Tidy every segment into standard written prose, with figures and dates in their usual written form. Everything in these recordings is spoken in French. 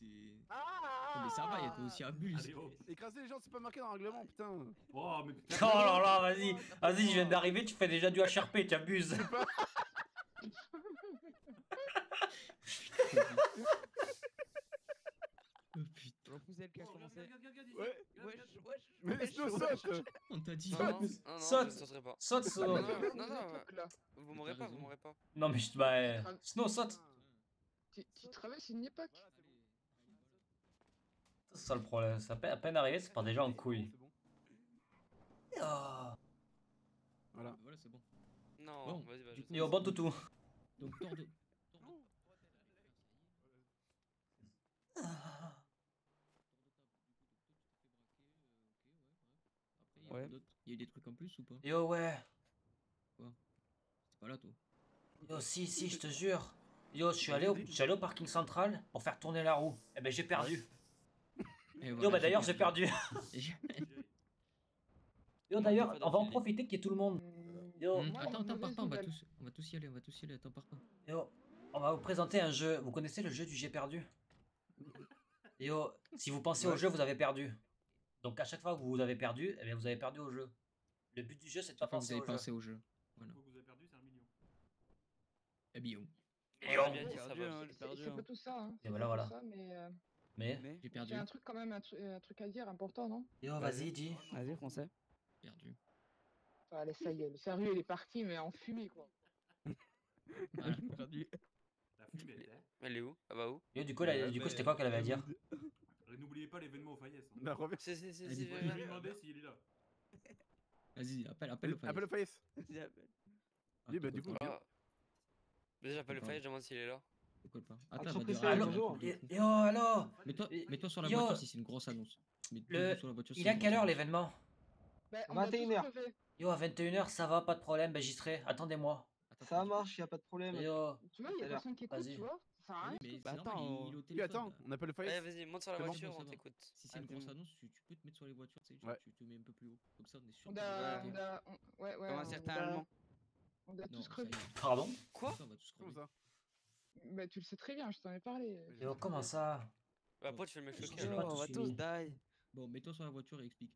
Non, mais ça va, Yako aussi abuse. Allez, hop. Écraser les gens, c'est pas marqué dans le règlement, putain. Oh, mais putain. Oh là là, vas-y, vas-y, je viens d'arriver, tu fais déjà du HRP, tu abuses. C'est pas. Oh putain. Vous êtes qui a Oh, commencé. regarde ici. Ouais. Wesh. Mais Snow saute. On t'a dit. Non, non, non, Saute. je sauterai pas. Saute, Non, saute. non, Vous non, êtes non, où, là? vous Mais m'aurez t'as pas, raison. vous m'aurez pas. Non, mais Snow, saute. Tu traverses une époque. C'est ça le problème, c'est à peine arrivé, c'est pas déjà en couille. C'est bon. Oh. Voilà. Voilà, c'est bon. Non, Bon, vas-y, vas-y. du coup, Yo, bon toutou. Donc, tord de. Ouais. Il y a eu des trucs en plus ou pas? Yo, ouais. C'est pas là, toi. Yo, si, je te jure. Yo, je suis allé au parking central pour faire tourner la roue. Eh ben, j'ai perdu. Et Yo, voilà, bah d'ailleurs, j'ai perdu. Yo, d'ailleurs, on va en profiter qu'il y ait tout le monde. Yo, Moi, Attends, mauvaise pars pas, nouvelle. on va tous y aller, attends, pars pas. yo, on va vous présenter un jeu. Vous connaissez le jeu du j'ai perdu? Yo, si vous pensez au jeu, vous avez perdu. Donc à chaque fois que vous avez perdu, eh bien vous avez perdu au jeu. Le but du jeu, c'est de pas Chaque fois que penser vous avez au jeu. pensé au jeu. Voilà. Faut que vous avez perdu, c'est 1 million. Eh bien, Et on on- bien dit, ça va. hein, j'ai perdu. C'est pas tout ça, hein. Et voilà, pas voilà. tout ça, mais Mais, j'ai perdu. j'ai un truc quand même, un truc à dire important, non? yo, vas-y, dis. Vas-y, français. Perdu. Allez, ça y est, le sérieux, il est parti, mais en fumée, quoi. Voilà. Perdu. La fumée, hein. Elle est où? Elle va où? Yo, du coup, c'était quoi qu'elle avait à dire? N'oubliez pas l'événement au Fayès. Hein. On revient. Si, Vas-y, Je vais lui demander s'il est là. Vas-y, appelle le Appelle le Fayès. Ah, Oui, bah, te du colle coup, pas, Ah. Déjà, j'appelle le Fayette, je demande s'il est là. te colle pas. Ah, Attends, trop va pressé, dire- bonjour. Yo, allô. Mets-toi sur la Yo. voiture si c'est une grosse annonce. Mets-toi sur la voiture si Il c'est est à une quelle grosse heure annonce. l'événement? Bah, on va tous 21h. crever. Yo, à 21h, ça va, pas de problème, ben j'y serai. Attendez-moi. Attends, Ça attends, marche, y a pas de problème. Yo, Tu vois, il y a Alors, personne qui écoute, vas-y. tu vois. Ça sert à Oui, rien. mais Bah, c'est normal, attends, il est au Oui, téléphone. attends, là. on appelle le Allez, Fayès. vas-y, monte sur la C'est bon, voiture, ça on va. t'écoute. Si c'est une Allez, grosse bon. annonce, tu peux te mettre sur les voitures, tu sais, Ouais. tu te mets un peu plus haut. Comme ça, on est sûr. On que a, tu vas on arrêter. a, ouais, Comme un certain Allemand. On a Non, tous ça crevé. y est. pardon? Quoi? Ça, on va tous Comment crever. ça? Bah, tu le sais très bien, je t'en ai parlé. Yo, comment ça? Bah, après, tu fais le mec J'ai choquer. pas Yo, tout on va suivi. tous die. Bon, mets-toi sur la voiture et explique.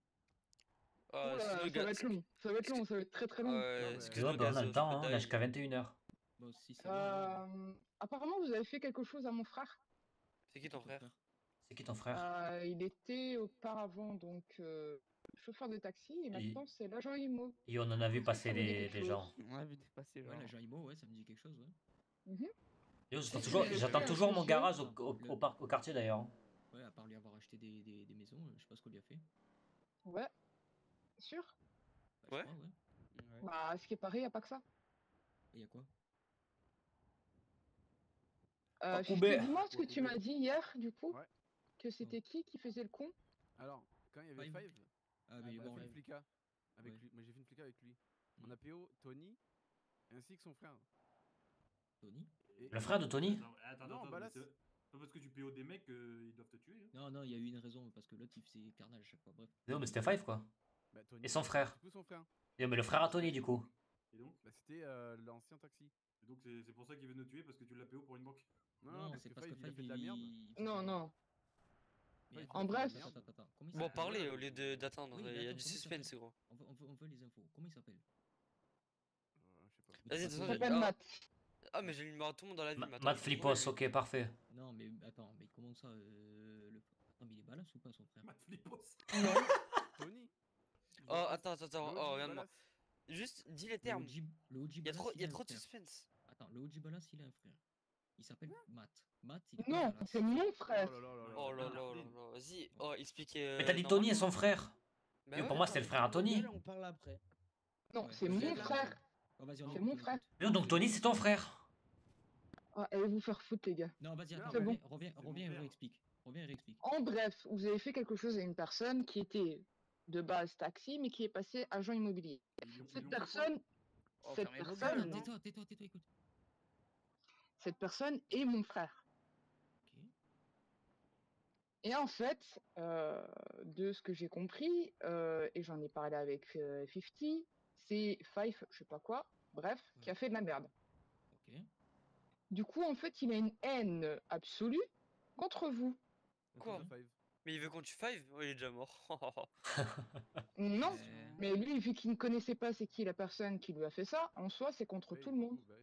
Oh là, Sinon, ça va être long. Ça va être long, ça va être très très long. Ouais, mais- excuse-moi, Yo, ben on a Gazo, le tu temps, peux hein, on a die. jusqu'à 21h. Bon, si ça va. Apparemment, vous avez fait quelque chose à mon frère. C'est qui ton frère? C'est qui ton frère? Il était auparavant donc chauffeur de taxi et maintenant c'est l'agent IMO. Yo, on en a vu Est-ce que passer ça vous dit des quelque gens. On a vu dépasser Ouais, genre. l'agent IMO, ouais, ça me dit quelque chose, ouais. Mhm. Yo, Est-ce que j'attends vous avez j'attends fait toujours un mon sujet garage au quartier d'ailleurs. Ouais, à part lui avoir acheté des maisons, je sais pas ce qu'on lui a fait. Ouais. Sûr? Bah, je Ouais. crois, ouais. Ouais. Bah, à ce qui est pareil, y a pas que ça. Et y a quoi? Koubé. Dis-moi ce que tu m'as dit hier, du coup. Ouais. Que c'était qui faisait le con? Alors, quand il y avait Five. Five, Ah, on mais a bon, fait ouais. une flica avec Ouais. lui. Moi, j'ai fait une flica avec lui. On Mm. a PO Tony ainsi que son frère. Tony? Et- Le frère de Tony? Attends, Non, attends, bah là, mais c'est pas parce que tu PO des mecs qu'ils doivent te tuer. Hein. Non, non, il y a eu une raison, parce que l'autre, il faisait carnage à chaque fois, bref. Yo, mais c'était Five quoi. Bah, Tony, Et son frère. Du coup, son frère. Yo, mais le frère à Tony du coup. Et donc, Bah, c'était l'ancien taxi. c'est pour ça qu'il veut nous tuer parce que tu l'as PO pour une banque. Non, parce c'est que parce Five, que il a Five, fait de la merde. Non, non. Mais Ouais, attends, en bref. attends. Comment il Bon, s'appelle? parlez au lieu d'attendre, Oui, il mais y a attends, du comment il suspense, s'appelle gros. On veut les infos. Comment il s'appelle? Je sais pas. Mais Vas-y, tu de vas toute Il pas- façon, s'appelle Ah. Matt. Ah, mais j'ai le numéro à tout le monde dans la vie, mais attends. Matt Flippos, ok, parfait. Non, mais attends, mais comment ça Attends, mais il est balance ou pas son frère? Matt Flippos. Tony. Oh, attends, Le oh, OG regarde-moi. Ballas. Juste, dis les termes. Le OG Il y a Ballas, trop un de frère. suspense. Attends, le OG Ballas, il a un frère. Il s'appelle Matt. Matt, il est pas Non, Ballas. c'est mon Oh frère. là là là là. Oh là Ah, là là là. Vas-y, oh, expliquez. Mais t'as dit Tony et son frère. Bah Yo, ouais. pour moi, c'était le frère à Tony. On parle après. Non, Ouais, c'est vas-y, mon vas-y. frère. Oh, vas-y, on C'est écoute, mon on frère. écoute. Yo, donc Tony, c'est ton frère. Ah, allez vous faire foutre, les gars. Non, vas-y, attends, C'est bon. reviens C'est mon et frère. réexplique. Reviens et réexplique. En bref, vous avez fait quelque chose à une personne qui était de base taxi, mais qui est passé agent immobilier. Cette personne, Oh, cette fermez vos personne, gueules, Tais-toi, écoute. cette personne est mon frère. Ok. Et en fait, de ce que j'ai compris, et j'en ai parlé avec 50, c'est Five, je sais pas quoi, bref, qui a fait de la merde. Ok. Du coup, en fait, il a une haine absolue contre vous. Quoi? Attends, Five. Mais il veut qu'on tue Five? Oh, il est déjà mort. Non, euh, mais lui, vu qu'il ne connaissait pas c'est qui la personne qui lui a fait ça, en soi, c'est contre Ouais, tout le monde. bah ouais.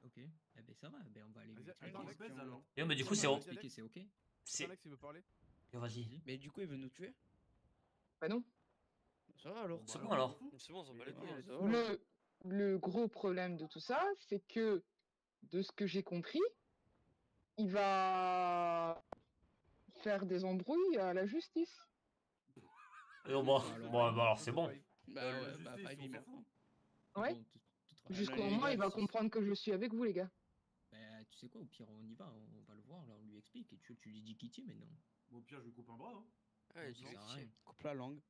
Ok, eh ben ça va, ben on va aller lui Vas-y, expliquer. attends, on Alex, baise, si on- alors. Yo, mais du si coup, on c'est parle On va de on... expliquer, dialecte, c'est ok? attends, c'est... Alex, il veut parler. Yo, vas-y. Vas-y. Mais du coup, il veut nous tuer? Bah non. Ça va alors. C'est bah bon on alors. s'en fout. C'est bon, on s'en Mais bat les il a dit, couilles. il a dit- Ça va, alors. Le gros problème de tout ça, c'est que, de ce que j'ai compris, il va faire des embrouilles à la justice. Yo, bon, Alors, bon, bah alors c'est bon. Five. Bah La ouais, bah justice, Five, on il s'en meurt. fout. Ouais. Bon, tout Ouais, Jusqu'au mais les moment, gars, il va si- comprendre que je suis avec vous, les gars. Ben, tu sais quoi, au pire, on y va, on va le voir, là, on lui explique, et tu lui dis qui tu es maintenant. Bon, au pire, je lui coupe un bras. Hein. Ouais, Non, dis ça lui sert à qui rien. tue. Coupe la langue.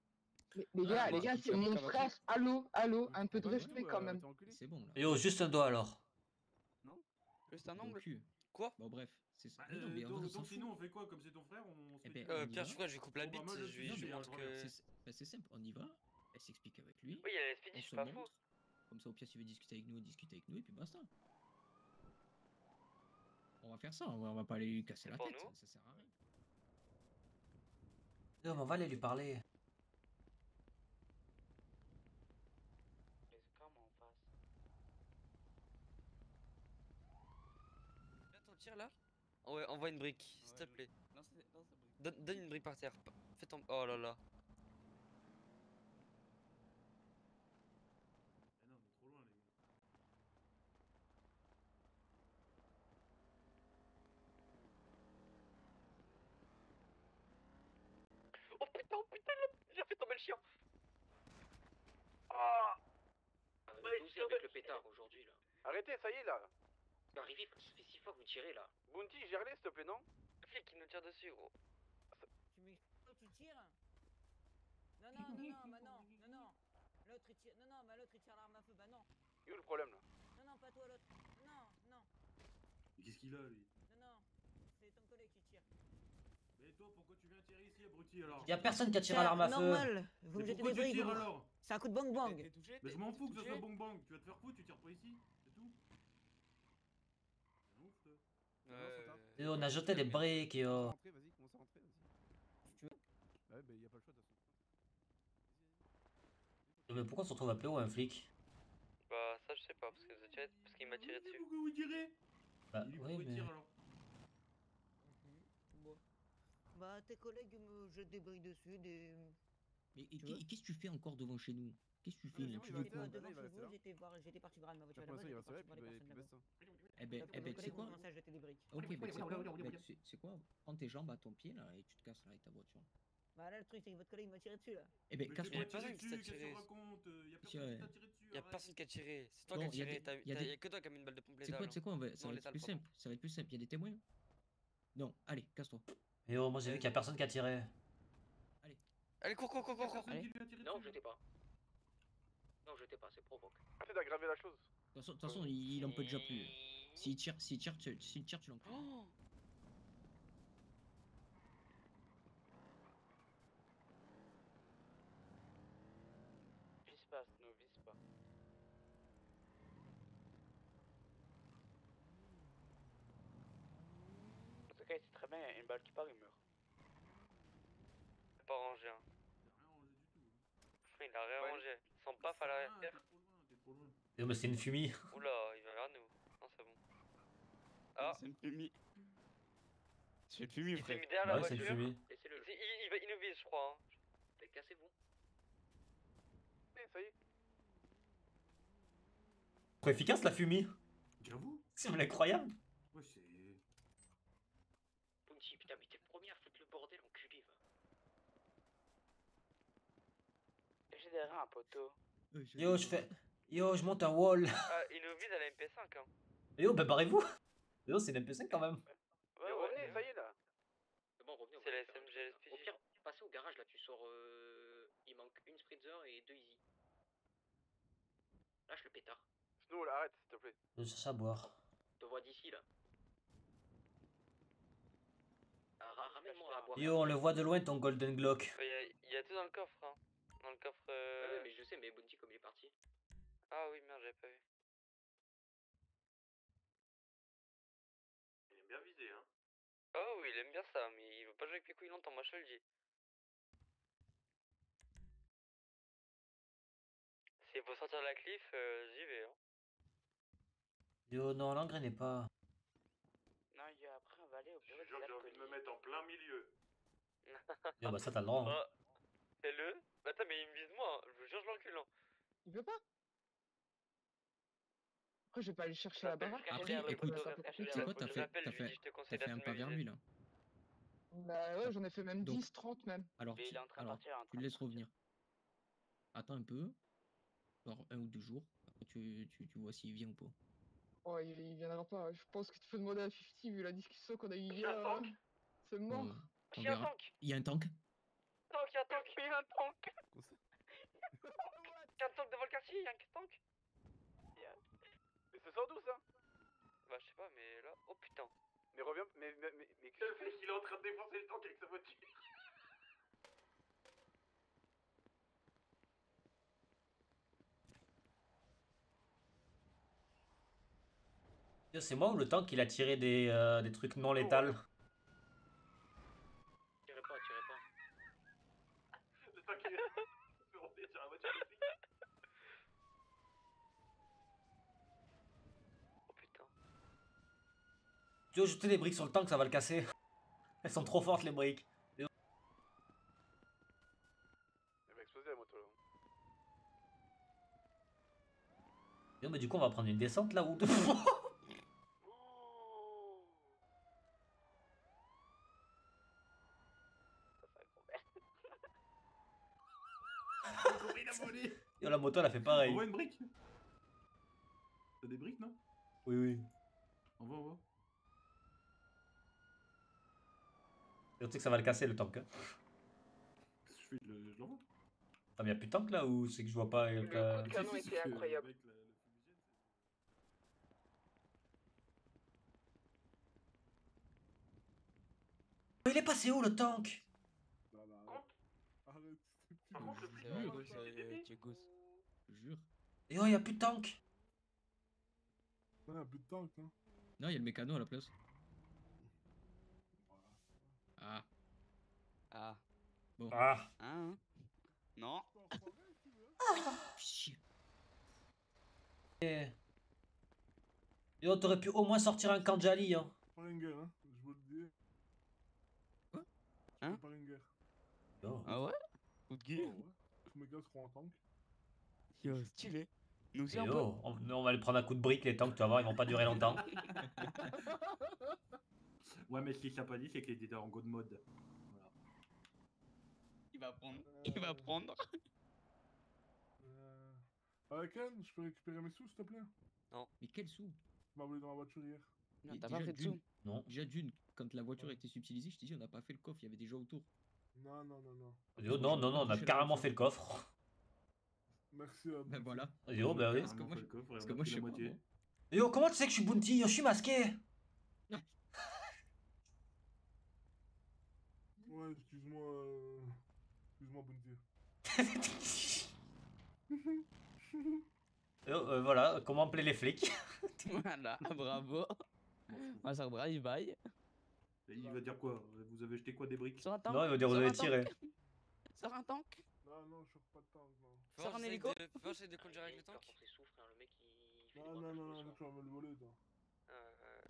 Les gars, Ah, les bah, gars, qui c'est tue mon Cavati. frère. Allô, allô, un peu de Pas du respect tout, quand même. t'es enculé. C'est bon, là. Yo, juste un doigt alors. Juste un Au angle. cul. Quoi? Bon, bref, c'est ça. Bah, Mais non, mais on s'en donc, fout. sinon, on fait quoi? Comme c'est ton frère, on se Eh met ben, du- on y Pierre, va. je crois que je lui coupe la Bon, bah, bite, moi, je je suis lui Non, je sûr, lui mais montre que... c'est simple, on y va, elle s'explique avec lui, Oui, elle explique, on je suis se pas faux. montre, comme ça au pire s'il veut discuter avec nous, il discute avec nous, et puis basta. On va faire ça, on va pas aller lui casser C'est la pour tête, nous. ça sert à rien. Yo, mais on va aller lui parler. Attends, tire là. Ouais, envoie une brique, s'il te plaît. Donne une brique par terre. Fais ton... Oh là là. Eh non, on est trop loin, les gars. Oh putain, j'ai fait tomber le chien. Ah. Dosez avec le pétard aujourd'hui là. Arrêtez, ça y est là. Arrivez, ça fait 6 fois que vous tirez là. Bounty, gère-les s'il te plaît, non? Le flic qui nous tire dessus, gros. Tu m'expliques, tu tires? Non, non, non, non, bah non, non, non. L'autre il tire, non, non, bah l'autre il tire l'arme à feu, bah non. Il est où le problème là? Non, non, pas toi l'autre. Non, non, Mais qu'est-ce qu'il a, lui? non, non. C'est ton collègue qui tire. Mais toi, pourquoi tu viens tirer ici, abruti, alors? Y a personne qui a tiré à l'arme à feu. Normal, vous me Mais jetez pourquoi des tu briques. tires vous. alors? C'est un coup de bang bang. T'es touché? Mais je m'en fous que ça touché soit bang bang. Tu vas te faire foutre, tu tires pas ici. C'est tout. C'est ouf, ça. Ouais. Yo, on a jeté des briques, yo. Rentrer, vas-y, commence à rentrer, vas-y. Tu veux? Ouais, bah y a pas le choix de toute façon. Yo, mais pourquoi on se retrouve à PO un flic? Bah ça je sais pas, parce qu'il m'a tiré dessus. Pourquoi vous tirez? Bah, Il est oui, pourquoi il mais. tire alors? Bon. Bah tes collègues me jettent des briques dessus, des... Mais Tu veux qu'est-ce que tu fais encore devant chez nous? Qu'est-ce que tu fais mais là? non, Tu il veux va quoi? rester là. Devant il va chez rester vous, là. j'étais parti voir ma voiture Après là-bas, ça, il va j'étais rester là, parti puis voir les puis personnes baisse là-bas. ça. Eh ben, Sauf que eh vos ben, tu sais collègues ont quoi? commencé à jeter des briques. Ok, ben, tu sais quoi? Ben, c'est quoi? Prends tes jambes à ton pied là et tu te casses là avec ta voiture. Bah là le truc c'est que votre collègue m'a tiré dessus là. Eh ben, Mais casse-toi. t'es Y a pas personne tiré qui t'a dessus, qu'est-ce que tiré. tu racontes? Y a Si, personne ouais. qui t'a tiré dessus. Y'a arrête. personne qui a tiré, c'est toi Non, qui as y a tiré, des- y a des- y'a que toi qui a mis une balle de pompe C'est quoi, létale. c'est quoi? Ça Non, va être létal, plus pardon. simple. Ça va être plus simple. Il y a des témoins? Non, allez, casse-toi. Yo, moi j'ai vu qu'il y a personne qui a tiré. Allez, cours. Y a personne Allez. qui lui a tiré Non, dessus. jetez pas. Non, jetez pas, c'est provoque. Arrêtez d'aggraver la chose. De toute façon, il en peut déjà plus. S'il tire, tu l'encules. Oh. Vise pas, Snow, vise pas. En tout cas, il sait très bien, il y a une balle qui part, il meurt. C'est pas rangé, hein. T'as rien rangé du tout. Il a rien rangé. Sans paf à Ah, l'arrière. t'es trop loin, t'es trop loin. Yo, mais c'est une fumée. Oula, il va vers nous. Non, c'est bon. Ah, C'est une fumée. C'est une fumée, il s'est frère. mis derrière Bah la ouais, c'est une voiture. fumée. Laissez-le. Il nous vise, je crois. Hein. Mais cassez-vous. Ça y est. Trop efficace la fumée. J'avoue. C'est incroyable. Ouais, c'est. Bounty, putain, mais t'es le premier à foutre le bordel, enculé, va. J'ai derrière un poteau. Yo, je monte un wall. Ah, il nous vise à la MP5, hein. Yo, bah barrez-vous. Yo, c'est une MP5 quand même. Mais revenez, ça y est là. C'est bon, revenez. on C'est va la faire un SMG, truc, là. SPJ. Au pire, passez au garage là, tu sors. Il manque une Spritzer et 2 Easy. Lâche le pétard. Snow, là, arrête, s'il te plaît. Je cherche à boire. Je te vois d'ici là. Ah, ramène-moi à boire. Yo, on le voit de loin ton Golden Glock. Il y a tout dans le coffre, hein. Dans le coffre. Ouais, mais je sais, mais Bounty, comme il est parti. Ah oui, merde, j'avais pas vu. Il est bien visé, hein. Oh oui, il aime bien ça, mais il veut pas jouer avec mes couilles longtemps, moi je te le dis. S'il faut sortir la cliff, j'y vais. Hein. Yo, non, l'engrenez pas. Non, après, on va aller au Je bureau te jure que des j'ai envie de me mettre en plein milieu. Yo, bah ça, t'as le droit. Hein. Oh, fais-le. Attends, mais il me vise moi, hein. Je vous jure, je l'encule. Hein. Il veut pas. Après, je vais pas aller chercher la baraque. Après, écoute, tu sais quoi, t'as fait un pas vers lui là. Bah ouais, j'en ai fait même Donc, 10, 30 même. Alors, Mais il est en train de alors partir, en tu train le de laisses revenir. Attends un peu, genre 1 ou 2 jours. Après, tu vois s'il vient ou pas. Oh, il viendra pas. Je pense que tu peux demander à 50 vu la discussion qu'on a eue hier. C'est mort. On Il y a un verra. tank. Il y a un tank. Tank, il y a un tank. Il y a un tank. Il y a un tank devant le quartier, il y a un tank. Mais c'est 112 hein. Bah je sais pas, mais là, oh putain. Mais reviens, mais Le mec, il est en train de défoncer le tank avec sa voiture. Yo, c'est moi ou le tank il a tiré des trucs non létals? Tirez pas, tirez pas. Le tank, il est monté sur la voiture de flic. Oh putain. Yo, jetez les briques sur le tank, ça va le casser. Elles sont trop fortes les briques. elle va exploser la moto là. Yo, mais du coup, on va prendre une descente là ou. Il a volé. Yo, la moto elle a fait pareil. Envoie une brique. T'as des briques, non? Oui, oui. Envoie. Yo, tu sais que ça va le casser le tank. Hein. Qu'est-ce que je fais? Je l'envoie. Ah, mais y'a plus de tank là ou c'est que je vois pas Le coup de canon Si, si, était sauf que incroyable. avec le fumigène, Il est passé où le tank? Arrête. Par contre, le flic, Ouais, il je jure. Yo, y'a plus de tank. Ouais, un peu de tank, hein. Non, il y a le mécano à la place. Ah, Ah. bon. Ah. Hein? Non. Chier. Yo, t'aurais pu au moins sortir un Kanjali. Hein. Paringer, hein. Je vous le dis. Quoi? Hein? Paringer. Yo. Ah ouais? Coup de gueule. Ouais. Tous mes gars seront en tank. Yo, stylé. Nous aussi Et un peu. yo, on va aller prendre un coup de brique les tanks, tu vas voir, ils vont pas durer longtemps. Ouais, mais ce qu'il t'a pas dit, c'est qu'il était en god mode. Il va prendre. Il va prendre. Ken, je peux récupérer mes sous, s'il te plaît? Mais quel sou? Tu m'as volé dans la voiture hier. Non, Et t'as déjà, pas fait de d'une- sous. Non. Déjà d'une, quand la voiture était subtilisée, je t'ai dit on n'a pas fait le coffre, il y avait des gens autour. Non. Yo, non, on a carrément fait le coffre. Merci. Ben voilà. Yo, bah oui. Parce que moi, Parce que moi, je sais pas, moi. Yo, comment tu sais que je suis Bounty? Yo, je suis masqué. Ouais, excuse-moi, Bounty. Yo, voilà, comment appeler les flics? Voilà, bravo. Moi, ça bye bye. Et il va dire quoi? Vous avez jeté quoi, des briques? Sur un tank. Non, il va dire vous sur avez un tank. tiré. Sur un tank. Non, je choque pas de tank, non. Sur un hélico. Faut essayer de conduire avec le Par tank. contre, il souffre, hein, le mec il fait des Non, braquages tous les non, soirs. tu vas me le voler, toi.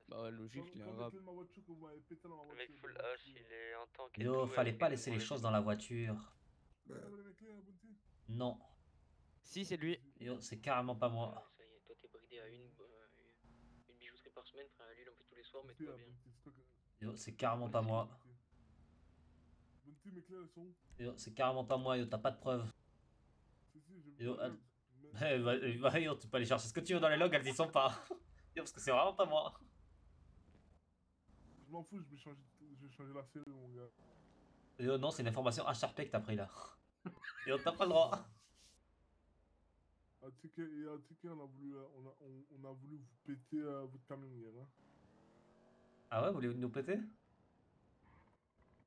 Bah ouais, logique, il est Comme un les rap. clés de ma voiture que vous m'avez pété dans ma Le voiture. mec full H, il est en tank et Yo, tout, fallait et pas il laisser est les pour choses le- dans la voiture. Vous avez volé mes clés, Bounty? Non. Si, c'est lui. Yo, c'est carrément pas moi. Ça y est, toi t'es bridé à une bijouterie par semaine, frère, lui il en fait tous les soirs, mais Bounty, tout va bien. Bounty, c'est toi que- Yo, c'est carrément pas moi. Bounty, mes clés, elles sont où? Yo, c'est carrément pas moi, yo, t'as pas de preuves. Si, Yo, je me regarde. yo, tu peux aller chercher ce que tu veux dans les logs, elles y sont pas. Yo, parce que c'est vraiment pas moi. Je m'en fous, je vais changer la série, mon gars. Yo, non, c'est une information HRP que t'as pris là. Yo, t'as pas le droit. Ah, tu sais qu'on a voulu, on a voulu vous péter votre camion hier, hein? Ah ouais, vous voulez nous péter?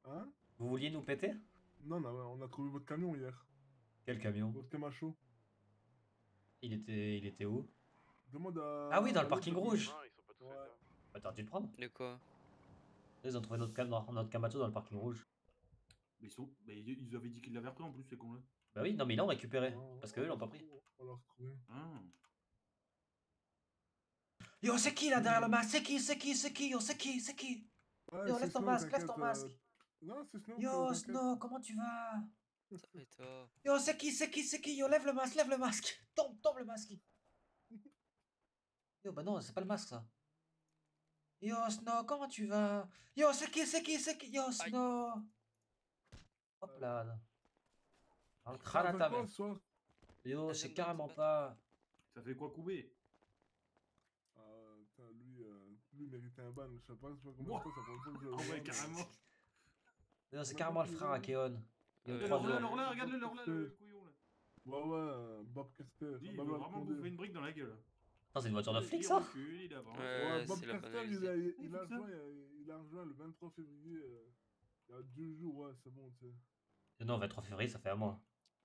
Hein? Vous vouliez nous péter? Non, on a trouvé votre camion hier. Quel camion? Votre Camacho. Il était où? Demande à... Ah oui, dans le à parking l'autre- rouge. Ouais. Bah, t'aurais dû le prendre. De quoi? Ils ont trouvé notre Kamato dans le parking rouge. Mais ils avaient dit qu'ils l'avaient repris en plus, ces cons-là. Bah oui, non mais ils l'ont récupéré. Oh, Parce qu'eux l'ont pas pris. On l'a retrouvé. Ah. Yo, c'est qui là derrière le masque? C'est qui? C'est qui? C'est qui? Yo, c'est qui? C'est qui? Ouais, Yo, c'est lève ton Snow, masque, lève ton t'inquiète, masque. Non, c'est Snow. Yo, t'inquiète. Snow, comment tu vas? Ça va et toi? Yo, c'est qui? C'est qui? C'est qui? Yo, lève le masque, lève le masque. Tombe, tombe le masque. Yo, bah non, c'est pas le masque ça. Yo, Snow, comment tu vas? Yo, c'est qui? C'est qui? C'est qui? Yo, Snow. Hop là. Dans le crâne à ta mère. Yo, c'est carrément pas. Ça fait quoi couper? Putain, lui méritait un ban. Je sais pas comment ça prend le temps que je Ah ouais, carrément. Yo, c'est carrément le frère à Keon. Yo, Ouais, 3 Alors là, jours. regarde-le, le couillon là. Ouais, Bob Carter. Lui, il veut vraiment bouffer une brique dans la gueule. Attends, c'est une voiture de flic Il ça? recule, il avance. Ouais, Bob c'est la Carter, banalité. il a rejoint le 23 février. Il y a 2 jours, ouais, c'est bon, tu sais. Non, 23 février, ça fait un mois.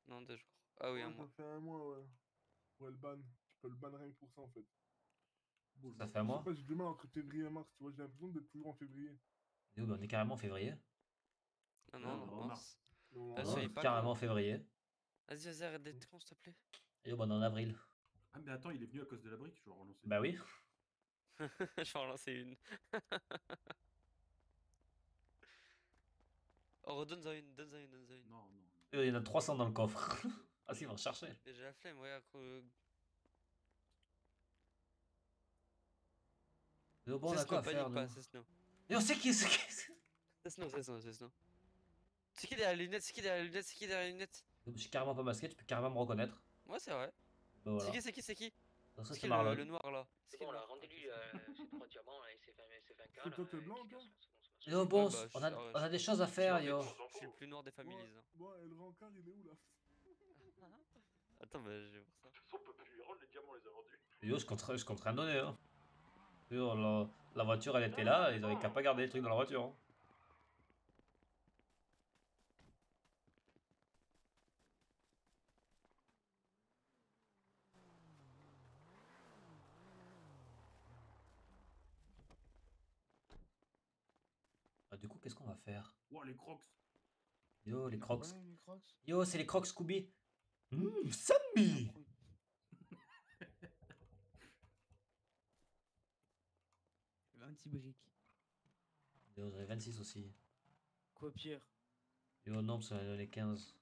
Non, 2 jours. Ah oui, un Ouais, mois. ça fait un mois, ouais. Ouais, le ban. Tu peux le ban rien que pour ça, en fait. Ça fait un mois? J'ai du mal entre février et mars, tu vois. J'ai l'impression d'être toujours en février. Yo, bah on est carrément en février. Non, non, non, non, mars. Non, Bah, Non, soyez c'est pas carrément con. en février. Vas-y, arrête d'être con, s'il te plaît. Yo, bah on est en avril. Ah, mais attends, il est venu à cause de la brique, je vais relancer. Bah oui. Je vais en lancer une. Oh, redonne-en une, donne-en une, donne-en une. Non, non. Yo, il y en a 300 dans le coffre. Ah si, on va chercher. Mais j'ai la flemme, ouais. Yo, bon, on C'est a quoi Snow, à faire, panique pas, nous? c'est Snow. Yo, c'est qui? C'est qui? C'est Snow, c'est Snow, c'est Snow. C'est qui derrière les lunettes? C'est qui derrière les lunettes? C'est qui derrière les lunettes? Yo, je suis carrément pas masqué, tu peux carrément me reconnaître. Ouais, c'est vrai. Bah voilà. C'est qui? Ça, C'est c'est qui Marlon. le noir là? C'est bon, là, rendez-lui ces 3 diamants là, et ces 20K. C'est toi, t'es blanc, toi? Yo, bon, Ouais, bah, on je a des choses à faire, yo. Je suis le plus noir des families. Hein. Bon, et le rencard, il est où, là? Attends, bah, je vais voir ça. De toute façon, on peut plus lui rendre les diamants, on les a vendus. Yo, je compte rien donner, hein. Yo, la voiture, elle était là, ils avaient qu'à pas garder les trucs dans la voiture. Hein. Ah, du coup, qu'est-ce qu'on va faire? Ouah, les crocs. Yo, les crocs. Ouais, les crocs. Yo, c'est les crocs Scooby. Sammy! 26 briques. Yo, j'en ai 26 aussi. Quoi, Pierre? Yo, non, parce que j'en ai donné 15.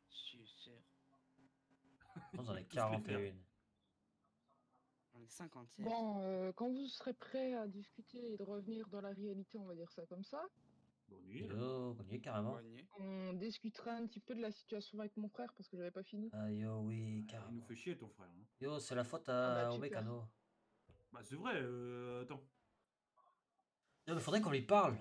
Suceur. Non, j'en ai 41. On est 50. Bon, quand vous serez prêts à discuter et de revenir dans la réalité, on va dire ça comme ça, Bon, on y est, là. Yo, on y est carrément. on discutera un petit peu de la situation avec mon frère parce que j'avais pas fini. Ah, yo, oui, Il carrément. nous fait chier, ton frère. Hein. Yo, c'est la faute Ah bah, au super. mécano. Bah, c'est vrai, attends. Yo, mais faudrait qu'on lui parle.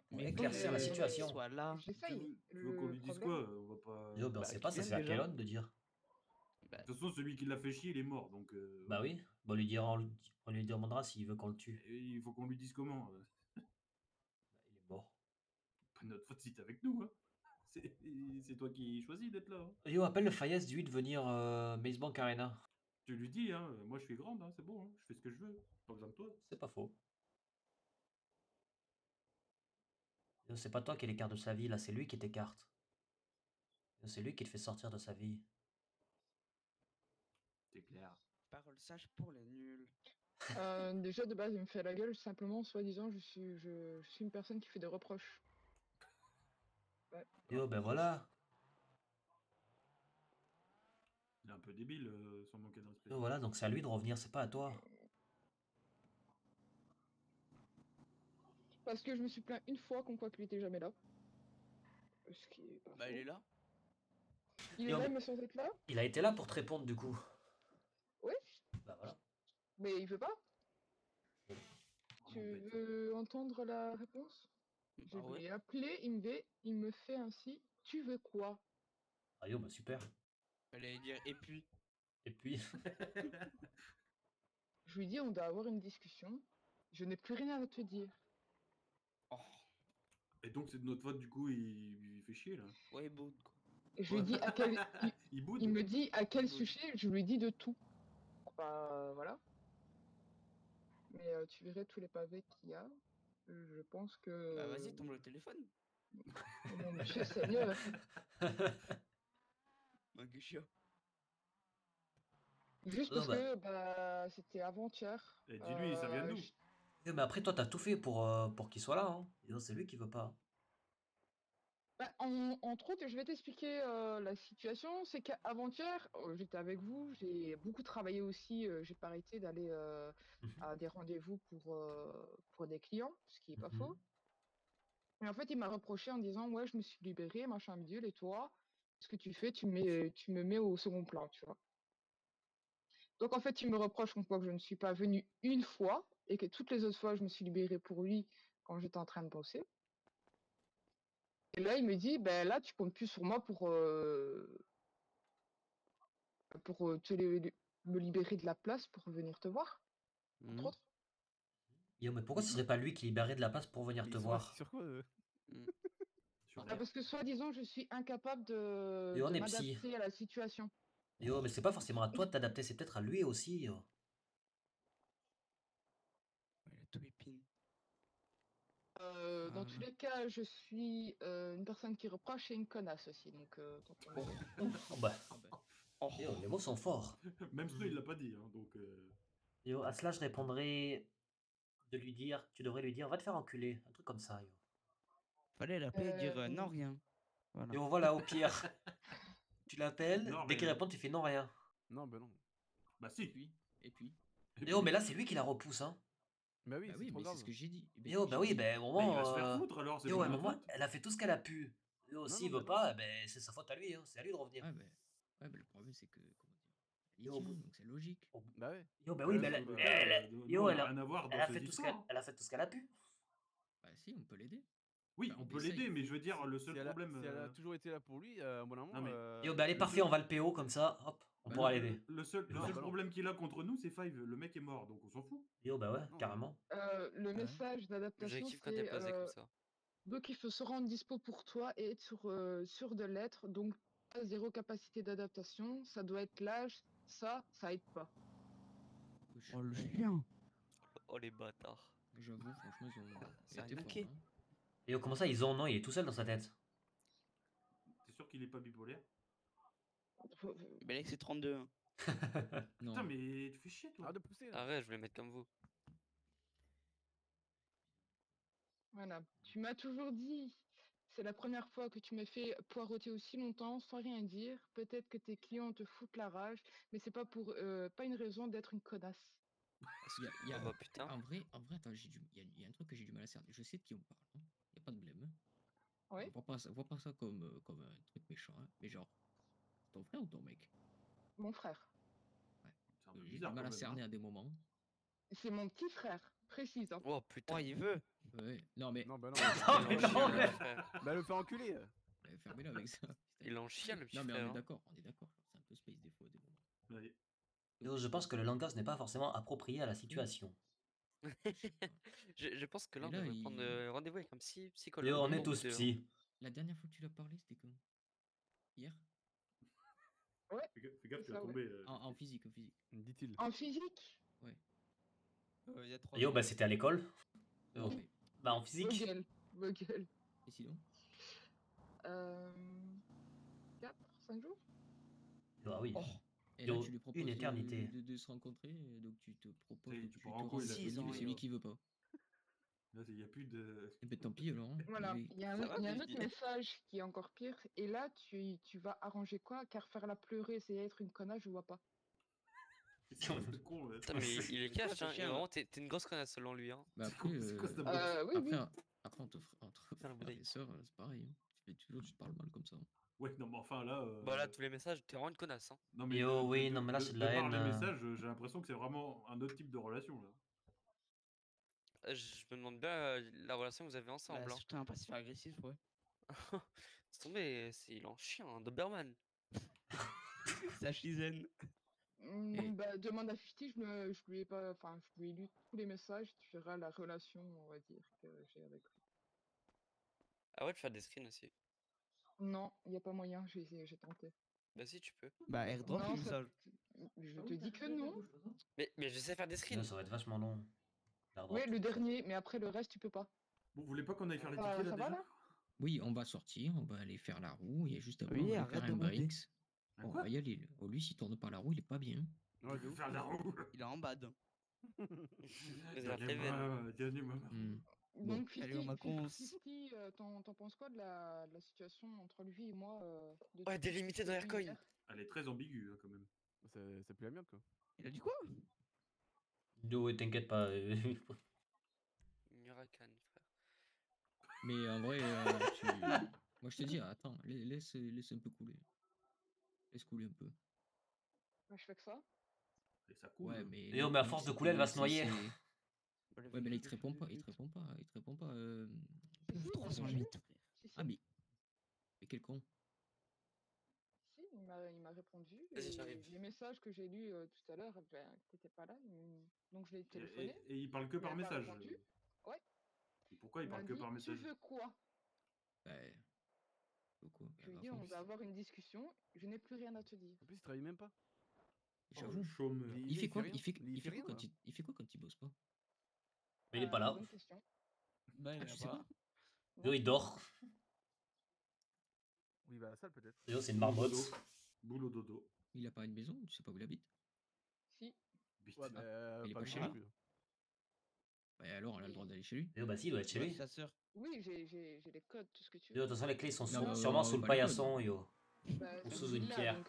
Pour Mais éclaircir la situation. Soit là. J'essaye. Tu veux qu'on lui dise quoi? On va pas. Yo, ben on Bah, sait pas, ça qui c'est à déjà Kelon de dire. De toute façon, celui qui l'a fait chier, il est mort, donc. Bah oui, bon, on lui demandera s'il veut qu'on le tue. Et il faut qu'on lui dise comment. Bah, il est mort. Pas notre faute si t'es avec nous, hein. C'est toi qui choisis d'être là. Hein. Yo, appelle le Fayez, dis-lui de venir Maze Bank Arena. Tu lui dis, hein, moi je suis grande, hein, c'est bon, hein, je fais ce que je veux. Pas besoin de toi. C'est pas faux. Yo, c'est pas toi qui l'écarte de sa vie, là, c'est lui qui t'écarte. Yo, c'est lui qui te fait sortir de sa vie. C'est clair. Parole sage pour les nuls. Déjà de base, il me fait la gueule simplement, soi-disant, je suis une personne qui fait des reproches. Ouais. Yo, ben voilà. Il est un peu débile, sans manquer de respect. Yo, voilà, donc c'est à lui de revenir, c'est pas à toi. Parce que je me suis plaint une fois qu'on croit qu'il était jamais là. Ce qui est pas Bah, faux. il est là. Il est Yo, là, mais- mais sans être là. Il a été là pour te répondre, du coup. Oui. Bah voilà. Mais il veut pas. On Tu embête. veux entendre la réponse? Je Bah ouais. l'ai appelé, il me fait ainsi. Tu veux quoi? Ah yo, bah super. Fallait dire et puis. Et puis, Je lui dis on doit avoir une discussion. Je n'ai plus rien à te dire. Oh. Et donc c'est de notre faute, du coup, il fait chier là. Ouais, beau quoi. Et je lui dis à quel. Il boude. Il me dit à quel Il boude. sujet, je lui dis de tout. Bah voilà. Mais tu verrais tous les pavés qu'il y a. Je pense que... Bah vas-y, tombe le téléphone. Mon monsieur Seigneur. Un guichia. Juste Oh, parce bah. que bah, c'était avant-hier. Et dis-lui, ça vient de nous. Mais après, toi, t'as tout fait pour qu'il soit là. Hein. Et non, c'est lui qui veut pas. Bah, entre autres, je vais t'expliquer la situation. C'est qu'avant-hier, j'étais avec vous, j'ai beaucoup travaillé aussi. J'ai pas arrêté d'aller à des rendez-vous pour des clients, ce qui est pas faux. Et en fait, il m'a reproché en disant, ouais, je me suis libéré, machin bidule, et toi, ce que tu fais, tu me mets au second plan, tu vois. Donc en fait, il me reproche comme quoi que je ne suis pas venue une fois et que toutes les autres fois, je me suis libérée pour lui quand j'étais en train de bosser. Et là, il me dit, ben là, tu comptes plus sur moi pour me libérer de la place pour venir te voir, entre autres. Yo, mais pourquoi ce serait pas lui qui libérait de la place pour venir te voir? Sur quoi Ah, parce que soi-disant, je suis incapable de Yo, on est m'adapter psy. à la situation. Yo, mais c'est pas forcément à toi de t'adapter, c'est peut-être à lui aussi. Yo. Il a tout épine. Dans tous les cas, je suis une personne qui reproche et une connasse aussi. Donc, Oh, bah. Yo, les mots sont forts. Même Snow, il l'a pas dit. Hein, donc, Yo, à cela, je répondrais de lui dire, tu devrais lui dire, va te faire enculer. Un truc comme ça, yo. Fallait l'appeler et dire non, rien. Voilà. Yo, voilà, au pire. Tu l'appelles, Non, dès qu'il rien. répond, tu fais non, rien. Non, bah non. Bah si. Et puis. Yo, mais là, c'est lui qui la repousse, hein. Bah oui, Bah c'est oui, trop mais grave. c'est ce que j'ai dit. Eh ben, Yo, bah oui, ben, au moment. il va se faire foutre, alors, c'est Yo, pas à un de moment, notre faute. elle a fait tout ce qu'elle a pu. Yo, s'il veut pas, ben, c'est sa faute à lui, hein. C'est à lui de revenir. Ouais, mais le problème, c'est que. Comment dire? Elle y Yo, tient, donc c'est logique. Bah ouais. Yo, bah oui, Ouais, mais bah, yo, nous, on a elle a, rien à voir dans elle a ces fait tout ce histoires. elle a fait tout ce qu'elle a pu. Bah si, on peut l'aider. Oui, Enfin, on peut essaye. l'aider, mais je veux dire, le seul Si elle a, problème. si elle a toujours été là pour lui, à un bon moment. Non, mais- Yo, bah allez, le parfait, seul- on va le PO comme ça, hop, on Bah pourra non, l'aider. Le seul Non, bah non. problème qu'il a contre nous, c'est Five. Le mec est mort, donc on s'en fout. Yo, bah ouais, Non, carrément. le message d'adaptation, Objectif quand c'est t'es placé comme ça. donc il faut se rendre dispo pour toi et être sûr de l'être. Donc, pas zéro capacité d'adaptation. Ça doit être l'âge. Ça aide pas. Oh le chien. Oh les bâtards. J'avoue, franchement, ils ont Ça a été niqué. forts. Hein. Et yo, comment ça, ils ont, non, il est tout seul dans sa tête. T'es sûr qu'il est pas bipolaire? Mais là c'est 32. Hein. Non. Putain, mais tu fais chier, toi. Arrête de pousser là. Arrête, je voulais mettre comme vous. Voilà. Tu m'as toujours dit, c'est la première fois que tu me fais poireauter aussi longtemps sans rien dire. Peut-être que tes clients te foutent la rage, mais c'est pas pas une raison d'être une connasse. Il y a, Oh bah putain. en vrai, attends, il y a un truc que j'ai du mal à cerner. Je sais de qui on parle. Il n'y a pas de blême. Hein. Ouais. Vois pas ça comme un truc méchant. Hein. Mais genre, ton frère ou ton mec? Mon frère. C'est un peu J'ai du bizarre, mal quand à même, cerner hein. à des moments. C'est mon petit frère, précise. Hein. Oh putain. Oh il veut. Ouais. Non mais. Non, bah non. Non, mais non, mais- Bah le fait enculer. Fermez-le avec ça. Putain. Il en chie le petit Non mais frère. on est hein. d'accord. C'est un peu space des fois à des moments. Ouais. Yo, je pense que le langage n'est pas forcément approprié à la situation. Je pense que là on Et là, devrait prendre il- rendez-vous avec un psychologue. Yo, on est Bon, tous deux, hein. psy. La dernière fois que tu l'as parlé, c'était quand? Hier? Fais gaffe, tu ça, vas ouais. tomber. En physique, en physique. Dit-il. En physique, Il y a 3 Yo, bah c'était à l'école. Yo. Ouais. Bah en physique. vos gueules. Et sinon? 4, 5 jours. Bah oui. Oh. Et Yo, là, tu lui proposes une éternité. de se rencontrer, donc tu te proposes, Et tu tu te pars en couille, là, renseignes, c'est bon, c'est lui qui veut pas. Là, il n'y a plus de. Et ben tant pis alors. Hein. Voilà, J'ai- il y a Ça va, un Bibi autre message qui est encore pire. Et là, tu vas arranger quoi? Car faire la pleurer, c'est être une connasse, je vois pas. C'est un truc con, là. Putain mais il est cash Ça hein. fait Et chier, vraiment t'es une grosse connasse selon lui hein. Bah après, C'est quoi cette boîte Oui, oui. après entre Putain, la frères bouteille. et sœurs, c'est pareil. Hein. Tu te parles mal comme ça. Hein. Ouais, non, mais enfin là. Bah là tous les messages t'es vraiment une connasse hein. Non, mais Yo, oui, non, mais là, c'est de la par haine, les hein. messages, j'ai l'impression que c'est vraiment un autre type de relation, là. Je me demande bien la relation que vous avez ensemble. Bah, hein. surtout un passif agressif, ouais. C'est tombé, il est en chien, un Doberman. Sa chizen. Et- Bah, demande à Fifty, je lui ai pas, enfin, je lui ai lu tous les messages, tu verras la relation, on va dire, que j'ai avec lui. Ah ouais, tu fais des screens aussi. Non, il n'y a pas moyen, j'ai tenté. Bah si tu peux. Bah, airdrop Non, le ça- message. Je te dis que non. Mais je sais faire des screens. Yo, ça va être vachement long. La Oui, droite. le dernier, mais après le reste, tu peux pas. Bon, vous voulez pas qu'on aille faire les Ça tickets là va déjà? là? Oui, on va sortir, on va aller faire la roue et juste après, on Oui, va aller faire arrête un de rôder. breaks. Un On quoi? va y aller. Oh, lui, s'il tourne pas la roue, il est pas bien. Ouais, de Il veut ouf. faire la roue. Il est en bad. Réserve tes veines. Donnez-moi ma roue. Hmm. Bon. Donc, Allez, on 50, m'a cons. 50, t'en penses quoi de la situation entre lui et moi Ouais, délimité dans depuis Aircoin. hier? Elle est très ambiguë hein, quand même. C'est plus la mienne, quoi. Il a dit quoi? Yo, t'inquiète pas. Miracan, frère. Mais en vrai, moi je te dis, attends, laisse un peu couler. Laisse couler un peu. Moi, je fais que ça. Et ça coule. Ouais, mais. Yo, mais à force de couler, elle va se noyer. Ouais, mais là, il te répond pas. Il te répond pas. Il te répond pas. Si, si, il m'a 308, répondu. frère. Si, si. Ah, mais quel con. Si, il m'a répondu. Vas-y, Et j'arrive. les messages que j'ai lus tout à l'heure, ben, t'étais pas là. Donc je l'ai téléphoné. Et il parle que Il par m'a pas message. répondu. Ouais. Et pourquoi il Il m'a parle que dit, par tu message? veux quoi? Ouais. Beaucoup. Je lui ai dit, on va avoir une discussion. Je n'ai plus rien à te dire. En plus, il travaille même pas. J'avoue. Chômeur. Il fait quoi? rien. Il fait Il fait quoi rien, quand là. il fait quoi quand il bosse pas? Mais il est pas là. Bonne question. Bah, il Ah, est tu sais là-bas. pas? Yo, il dort. Oui, il va à la salle, peut-être. Yo, c'est une marmotte. Boulot dodo. Il a pas une maison? Tu sais pas où il habite? Si. Ouais, Putain. mais il est pas le chez temps lui? non plus. Bah alors, on a le droit d'aller chez lui. Yo, bah si, il doit être chez Ouais, lui. sa sœur. Oui, j'ai les codes, tout ce que tu Yo, de veux. toute façon, les clés ils sont Non, sûrement sous le pas les codes. paillasson, yo. Bah, Ou c'est sous une villa, pierre. donc,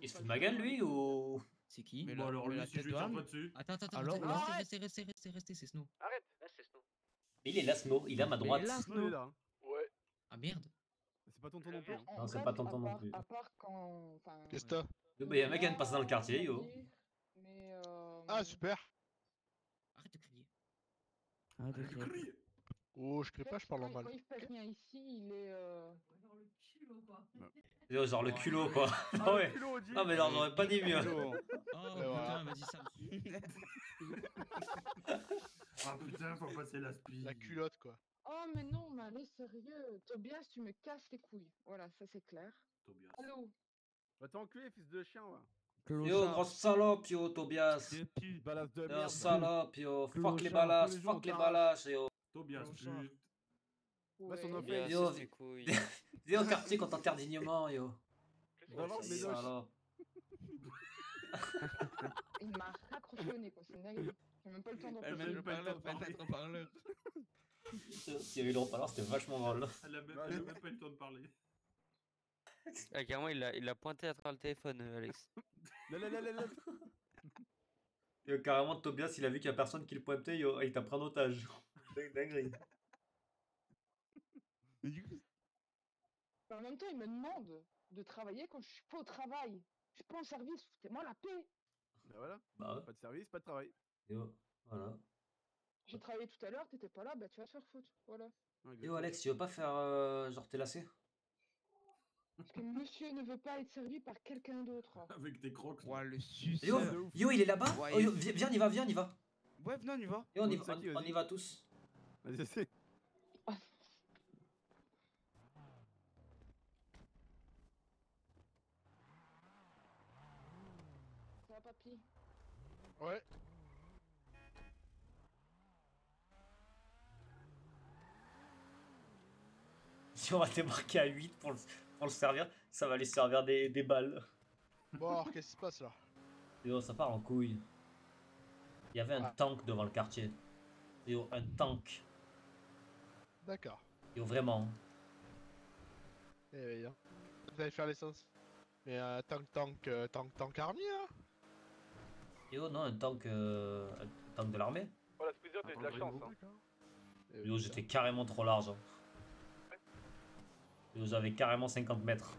Il se pas fout de le ma choix, gueule, hein. lui, ou. C'est qui? Mais Bon la- alors mais lui, la si tête je lui de tire Anne. pas dessus. Attends, Alors, restez, c'est Snow. Arrête. Là, c'est Snow. Il est là, Snow. Il est à ma droite. là, Non, il est là. Hein. Ouais. Ah merde. C'est pas tonton non plus. Hein. En Non, c'est bref, pas tonton non plus. À part quand. Enfin, Qu'est-ce que t'as? Yo, bah, y'a un mec qui vient de passer dans le quartier, yo. Mais. Ah, super. Arrête de crier. Ah, de Elle crie. Oh, je crie pas, je parle quand normal. il fait rien ici, il est. Yo, genre le culot, quoi. Ah, Ah ouais. culot, Audi. Non, mais genre, j'aurais pas dit mieux. Oh voilà. putain, vas-y, ça me suit. Ah putain, faut passer l'aspi. La culotte, quoi. Oh, mais non, mais allez, sérieux. Tobias, tu me casses les couilles. Voilà, ça c'est clair. Tobias. Allô? Va t'enculer, fils de chien, ouais. Yo, grosse salope, yo, Tobias. De pute. Balance de Yo, merde. salope, yo. Fuck les Clochard, balas, tous les jours, fuck les on t'arrache. balas, yo. Tobias, Clochard. pute. Va son Ouais. offre. Bien, Yo, c'est mes couilles. Viens au quartier qu'on t'enterre dignement, yo. Va voir ça mes y est. doches. Salope. Il m'a raccroché au nez, quoi. C'est une dinguerie. J'ai même pas le temps d'en Elle parler. met le parleur, elle met le parleur. S'il y avait eu le haut-parleur, c'était vachement drôle. Elle a même pas eu le temps de parler. Ah, carrément, il l'a pointé à travers le téléphone, Alex. Là. Yo, carrément, Tobias, il a vu qu'il y a personne qui le pointait, yo, il t'a pris en otage. Dinguerie. Mais du coup, Mais en même temps, il me demande de travailler quand je suis pas au travail. Je suis pas en service, foutez-moi la paix. Bah voilà. Bah ouais. Pas de service, pas de travail. Yo, voilà. J'ai travaillé tout à l'heure, t'étais pas là, bah tu vas te faire foutre. Voilà. Ouais, Yo, exactement. Alex, tu veux pas faire genre t'es lassé? Parce que monsieur ne veut pas être servi par quelqu'un d'autre. Avec tes crocs. ouah, le suceur. Yo, yo, il est là-bas? Ouais, Oh, yo, il- viens, on y va, viens, on y va. Ouais, venez, on y va. Yo, on y Bon, va, Saki, on vas-y. y va tous. Vas-y, essaie. Ça va, papy? Ouais. Si on va débarquer à 8 pour le servir, ça va lui servir des balles. Bon, alors, qu'est-ce qui se passe là? Yo, ça part en couille. Il y avait un Ah. tank devant le quartier. Yo, un tank. D'accord. Yo, vraiment. Eh oui, hein. Vous allez faire l'essence. Mais tank army là? Yo, non, un tank de l'armée. Voilà, Squeezer, t'as eu de la chance. Hein. Eh oui, Yo, ça. j'étais carrément trop large. Hein. Yo, j'avais carrément 50 mètres.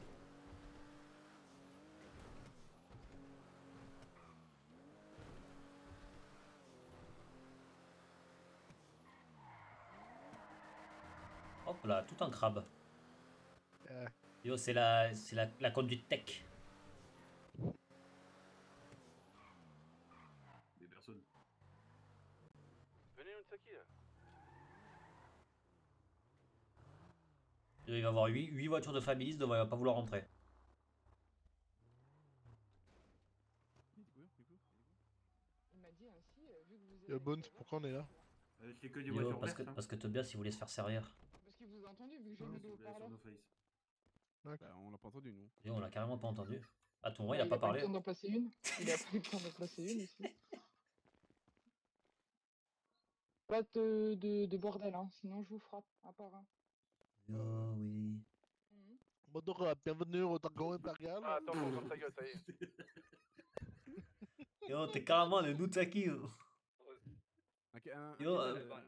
Hop là, tout en crabe. Yo, c'est la conduite tech. Des personnes. Venez, Unsaki, là. Yo, il va y avoir 8 voitures de famille, il va pas vouloir rentrer. Il m'a dit ainsi, vu que vous Yo, avez... Bones, pourquoi on est là? C'est que des Yo, voitures parce vertes. que, hein. parce que Tobias il voulait se faire servir. Parce qu'il vous a entendu vu que j'ai Ouais, mis si le vous l'avez sur haut-parleur. nos face. Bah, on l'a pas entendu, nous. Yo, on l'a carrément pas entendu. À ton moment, il Ouais, a pas eu parlé. besoin d'en placer une. Il a pas eu besoin d'en placer une aussi. Pas de bordel, hein, sinon je vous frappe, à part un. Yo, oui. Bonjour, bienvenue au Dragon Impérial. Ah, attends, on ferme ta gueule, ça y est. Yo, t'es carrément le Nutsaki. Yo, Yo,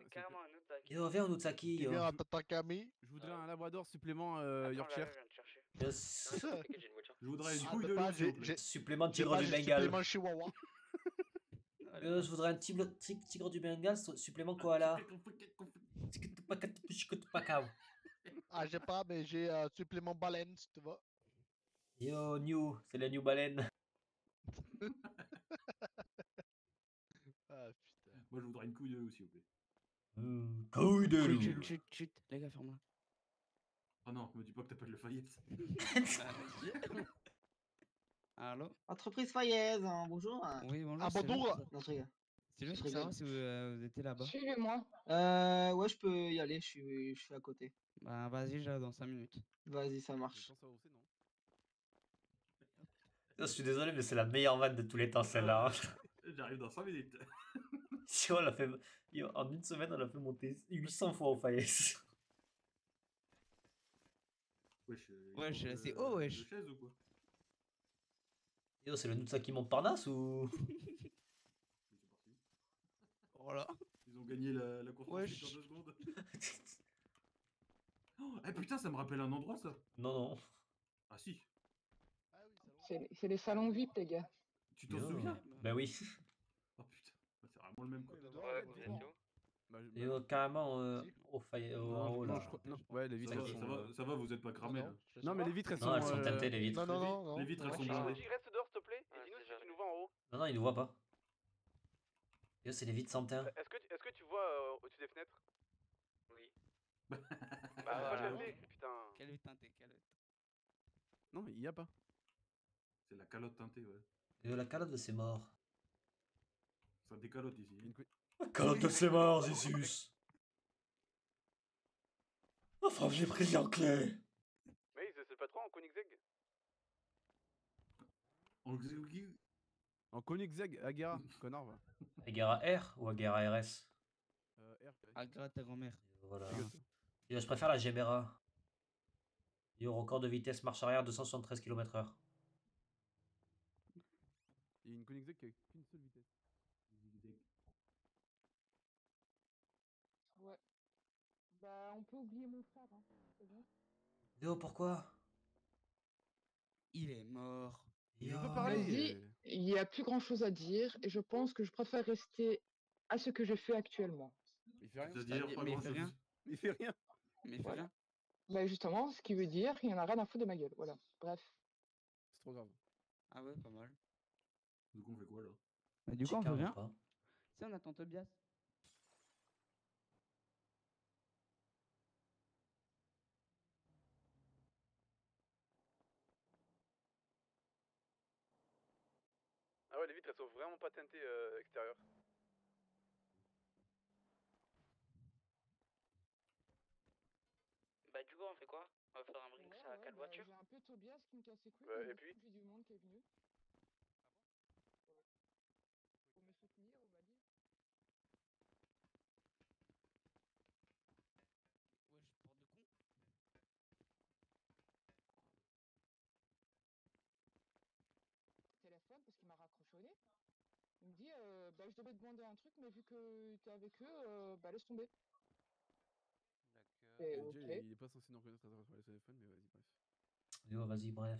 Carrément un autre tac. yo viens au Nutsaki. Qui Yo. vient à Tatakami. Je voudrais un labrador supplément Attends, Yorkshire. là, je viens de chercher. Yes. T'inquiète, j'ai une voiture. Je voudrais une Ah, couille mais de pas, loup, s'il vous plaît. Supplément j'ai tigre pas du le Bengale. supplément chihuahua. Je voudrais un tigre du Bengale, supplément koala. Ah, j'ai pas, mais j'ai un supplément baleine, si tu vois. Yo, New, c'est la New Baleine. Ah, putain. Moi, je voudrais une couille de loup, s'il vous plaît. Couille de Chut, loup. chut, chut, les gars, ferme-la. Ah non, me dis pas que t'appelles le Fayette. Allô? Entreprise Fayez, hein, bonjour. Oui, bonjour. Ah, c'est bonjour. juste- Non, je rigole. C'est juste Je pour savoir rigole. si vous étiez là-bas. Suivez-moi. Ouais, je peux y aller, je suis à côté. Bah, vas-y, j'arrive dans 5 minutes. Vas-y, ça marche. Je pense avancer, non? Je suis désolé, mais c'est la meilleure vanne de tous les temps, celle-là. hein. J'arrive dans 5 minutes. Si on l'a fait... Yo, en une semaine, on l'a fait monter 800 fois au Fayez. Wesh, Wesh, il manque, c'est haut, wesh. deux chaises ou quoi? Yo, c'est le Nutsaki Montparnasse ou... Voilà. Ils ont gagné la course Wesh. en 2 secondes. Oh, eh putain, ça me rappelle un endroit, ça. Non, non. Ah si, C'est les salons VIP, les gars. tu t'en Yo. souviens? Bah oui. Oh putain, c'est vraiment le même quoi. Ouais, vous êtes où? Bah, Yo, carrément au Fayez, en haut, non, là. je crois... non, ouais, les vitres, Ça elles va, sont... ça va, ça va, vous êtes pas cramés là. Non, mais les vitres, elles sont... Non, elles sont teintées, les vitres. Non, non, non, non. Les vitres, elles sont non, blindées. Reste dehors, s'il te plaît, et Ouais, dis-nous c'est si jamais. tu nous vois en haut. Non, non, il nous voit pas. Yo, c'est les vitres sans teint. Est-ce que tu vois au-dessus des fenêtres? Oui. Bah, Bah, moi, je l'ai fait, putain. Quelle est teintée, quelle est... Non, il y a pas. C'est la calotte teintée, ouais. Yo, la calotte de ses morts. Ça décalote ici. La calotte de ses morts, Jesus. Enfin, j'ai pris en clé. Mais c'est pas trop en Koenigsegg. En Koenigsegg, Agara, connard, va. Agara R ou Agara RS? R. Agra ta grand-mère. Voilà. Yo, je préfère la Gemera. Yo, record de vitesse, marche arrière 273 km/h. Il y a une Koenigsegg qui a qu'une seule vitesse. Ouais. Bah, on peut oublier mon frère, hein. C'est bon. Yo, pourquoi? Il est mort. Il Yo. peut parler. Vas-y, il n'y a plus grand chose à dire et je pense que je préfère rester à ce que je fais actuellement. Il fait rien. C'est-à-dire pas Mais il grand fait chose. rien. Il fait rien. Mais il fait Voilà. rien. Bah, justement, ce qui veut dire qu'il y en a rien à foutre de ma gueule. Voilà. Bref. C'est trop grave. Ah ouais, pas mal. Du coup, on fait quoi là? Bah, du coup, on fait Carrément rien. pas. Si, on attend Tobias. Ah ouais, les vitres, elles sont vraiment pas teintées extérieures. Bah, du coup, on fait quoi? On va faire un brink, ça a 4 voitures? J'ai un peu Tobias qui me casse les couilles. Ouais, mais et puis j'ai du monde qui est venu. Pour me soutenir, on va dire. Wesh, porte de con. Téléphone parce qu'il m'a raccrochonné. Il me dit bah, je devais te demander un truc, mais vu que t'es avec eux, bah laisse tomber. Et Déjà, ok. il est pas censé nous reconnaître à travers le téléphone, mais vas-y, bref. Yo, vas-y, bref.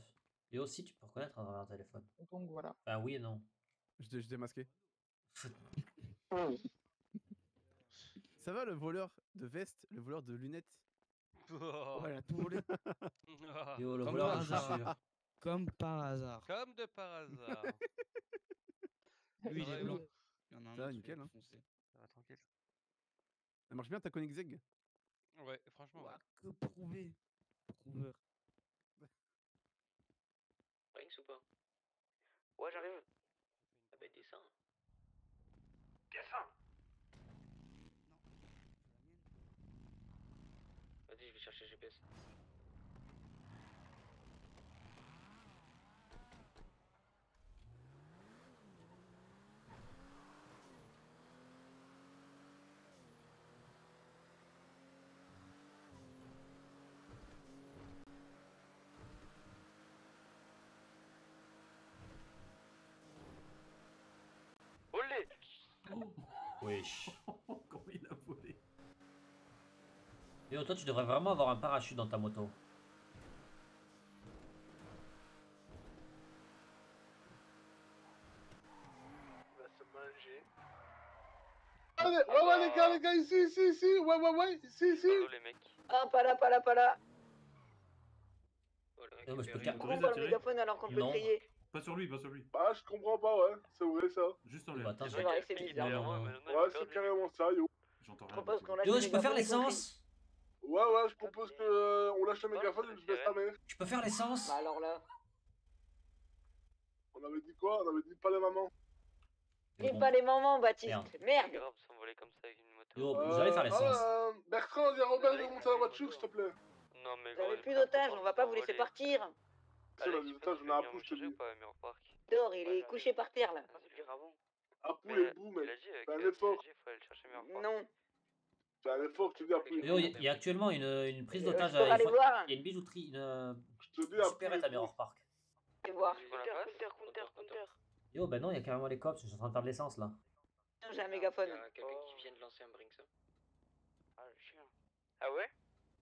Yo, aussi, tu peux reconnaître à travers un téléphone. Donc voilà. Ah oui et non. Je t'ai masqué. Ça va le voleur de veste, le voleur de lunettes? Voilà, tout volé. Yo, le Comme voleur par de hasard. chaussures. Comme par hasard. Comme de par hasard. Lui, il est Ouais, blanc. ouais. Il y en a un Ça va, autre, nickel, il est hein. foncé. Ça va tranquille. Elle marche bien ta Koenigsegg? Ouais, franchement. Ouais. Que prouver. Prouveur. Brinks ou pas? Ouais, j'arrive. Ah bah, descends. Descends! chercher GPS. Olé. Wesh. Comment il a volé? Yo, toi, tu devrais vraiment avoir un parachute dans ta moto. Il va se manger. Allez, ouais, les gars, ici, ouais, ici. Les mecs. Ah, pas là, pas là, pas là. Yo, mais je peux Autorise Prends à pas le tirer. mégaphone alors qu'on peut Non. crier. Pas sur lui, pas sur lui. Bah, je comprends pas, ouais, c'est vrai ça. Juste en Bah, l'air. attends, C'est vrai que c'est bizarre. Non, non, non. Ouais, c'est carrément ça, yo. J'entends Je rien. propose du qu'on coup. lâche Yo, le je peux faire mégaphone et qu'on crie. l'essence. Ouais, je propose que on lâche le mégaphone et je baisse ta mère. Je peux faire l'essence. Bah alors là. On avait dit quoi? On avait dit pas les mamans. Dis pas les mamans, Merde. Baptiste. Merde. Grave, s'envoler comme ça avec une moto. Yo, vous allez faire l'essence. Bertrand, dis à Robert de monter à la voiture, s'il te plaît. Non, mais Vous avez plus d'otages, on va pas vous laisser partir. Tu sais, on a des otages, on a un pouce, je te dis. Dehors, il est couché par terre là. Un pouce et bout, mec. Fais un effort. Non. Fais un effort, je te dis, un pouce. Yo, il y a actuellement une prise d'otage. je peux aller voir. Il y a une bijouterie, Je te dis, un supérette à Mirror Park. Je vais voir. Counter. Yo, bah non, il y a carrément les cops. Je suis en train de faire de l'essence là. J'ai un mégaphone. Il y a quelqu'un qui vient de lancer un Brinks. Ah, le chien. Ah ouais?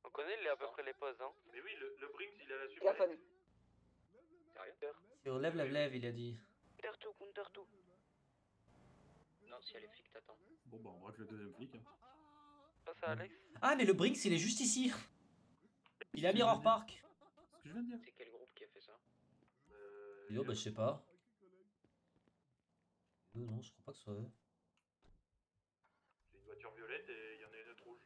On connaît à peu près les poses, hein? Mais oui, le Brinks, il a la super. Mégaphone. Sérieux? Yo, lève, il a dit. Counter tout. Non, si elle est flic, t'attends. Bon, bah, on braque le deuxième flic. Hein. Passe à Alex. Ah, mais le Brinks, il est juste ici. Il est à Mirror Park. C'est ce que je viens de dire. C'est quel groupe qui a fait ça? Yo, bah je sais pas. Yo, non, je crois pas que ce soit eux. J'ai une voiture violette et il y en a une autre rouge.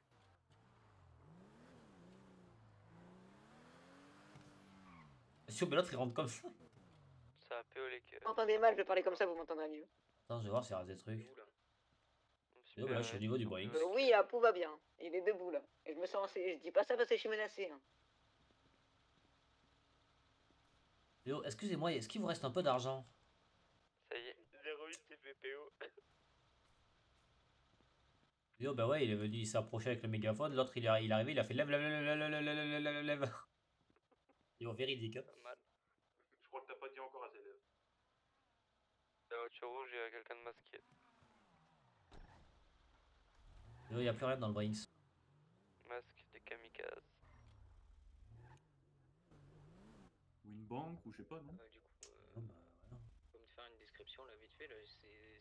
Si, mais l'autre il rentre comme ça. Ça a péolé que. Vous m'entendez mal, je vais parler comme ça, vous m'entendrez mieux. Attends, je vais voir s'il reste des trucs. Yo, bah là, je suis au niveau du Brinks. Oui, Apu va bien. Il est debout là. Et je me sens. Je dis pas ça parce que je suis menacé. Hein. Yo, excusez-moi, est-ce qu'il vous reste un peu d'argent? Ça y est, 08 TPPO. Yo, bah ouais, il est venu, il s'est approché avec le mégaphone. L'autre, il est arrivé, il a fait lève. Yo, véridique. Hein. Je crois que t'as pas dit encore assez lèvres. La voiture rouge, il y a quelqu'un de masqué. Yo, y a plus rien dans le Brinks. Masque de kamikaze. Ou une banque, ou je sais pas, non? Du coup, faut me faire une description là, vite fait. Là,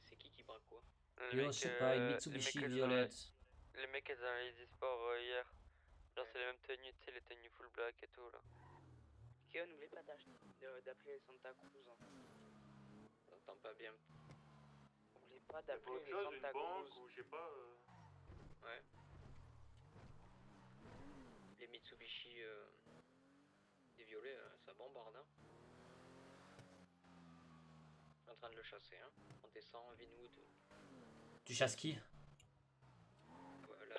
c'est qui braque quoi? Yo, je sais pas, une Mitsubishi violette. Les mecs, ils ont les e-sports hier. Genre, c'est les mêmes tenues, tu sais, les tenues full black et tout là. Kéon, n'oublie pas d'appeler Santa Cruz. Hein. T'entends pas bien. N'oublie pas Y'a pas d'appeler autre les chose, une Santa banque Cruz. ou je sais pas. Ouais. Les Mitsubishi des violets, ça bombarde. Hein. Je suis en train de le chasser. Hein. On descend Vinwood. Tu chasses qui?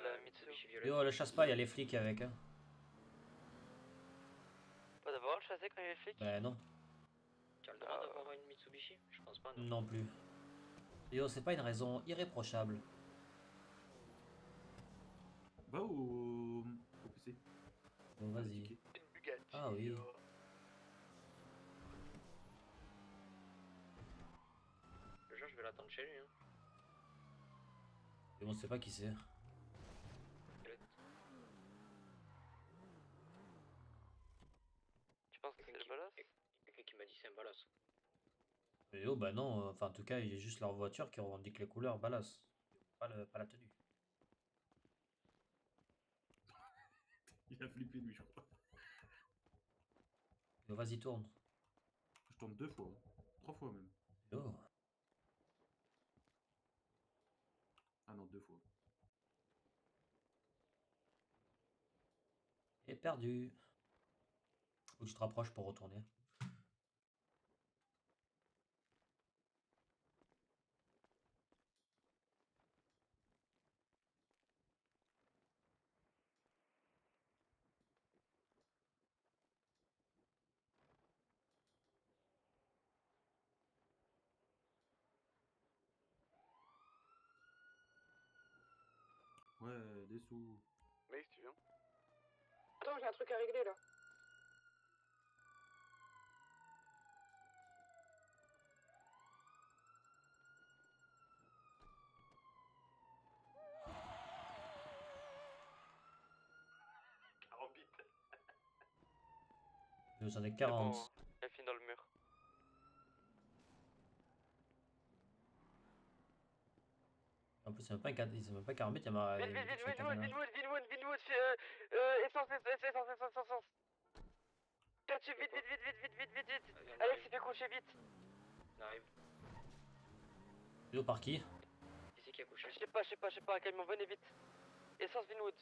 La Mitsubishi violette. Yo, le chasse pas, y a les flics avec. Hein. Pas d'avoir le chassé quand il est flic? Bah non. Tu as le droit d'avoir une Mitsubishi? Je pense pas, non. Non plus. Yo, c'est pas une raison irréprochable. Va au PC. Bon, vas-y. Ah oui. Le jour, je vais l'attendre chez lui. Hein. Et on sait pas qui c'est. Tu penses que c'est le balasse? Quelqu'un qui m'a dit c'est un balasse. Et yo, bah non, enfin en tout cas, il y a juste leur voiture qui revendique les couleurs balasse. Pas la tenue. Il a flippé lui, je crois. Yo, vas-y, tourne. Je tourne 2 fois. 3 fois même. Yo. Ah non, 2 fois. Et perdu. Faut que tu te rapproches pour retourner. Ouais, des sous. Mec, tu viens? Attends, j'ai un truc à régler là. J'en ai C'est 40. bon, elle finit dans le mur. En plus, c'est même pas un 40 mètres, il y a ma. Vite, Vinwood, essence. Catch, vite. Alex, il fait coucher vite. On arrive. Par qui? Qui c'est qui a couché? Je sais pas, un camion, venez vite. Essence Vinwood.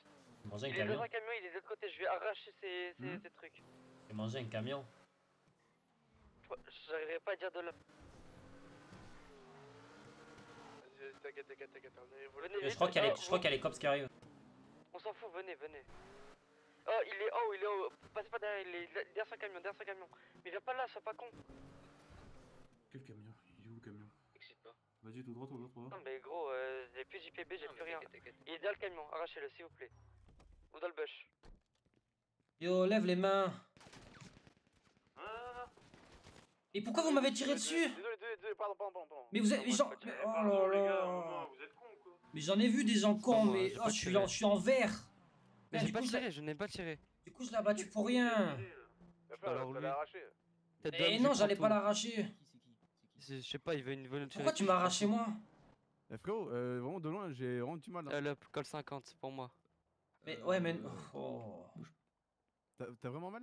Manger un Il est camion. dans un camion, il est de l'autre côté, je vais arracher ces trucs. J'ai mangé un camion. J'arriverai pas à dire de là. Vas-y, t'inquiète. Venez Je vite. crois qu'il y a les cops qui arrivent. On s'en fout, venez. Oh, il est haut. Passez pas derrière, il est derrière son camion. Mais viens pas là, sois pas con. Quel camion? Il est où le camion? Excite pas. Vas-y, tout droit. Non, mais gros, j'ai plus JPB, j'ai Non, plus mais rien. t'inquiète. Il est derrière le camion, arrachez-le, s'il vous plaît. Ou dans le bush. Yo, lève les mains. Et pourquoi vous m'avez tiré dessus? Désolé, pardon. Mais vous êtes. Mais genre. Mais oh là là. Mais j'en ai vu des gens cons, Bon, mais. j'ai Oh, pas je tiré. suis en vert. Mais Merde, j'ai pas tiré, je n'ai pas tiré. Du coup, je l'ai abattu pour rien. Alors t'as lui. arraché. Tête Eh d'homme, non, je j'allais prends pas tout. l'arracher. Je sais pas, il veut nous tirer. Pourquoi tu dessus, m'as je arraché prends moi? Eh, frérot, vraiment de loin, j'ai vraiment du mal. tout. Le col 50, c'est pour moi. Mais ouais, mais. Oh. T'as vraiment mal?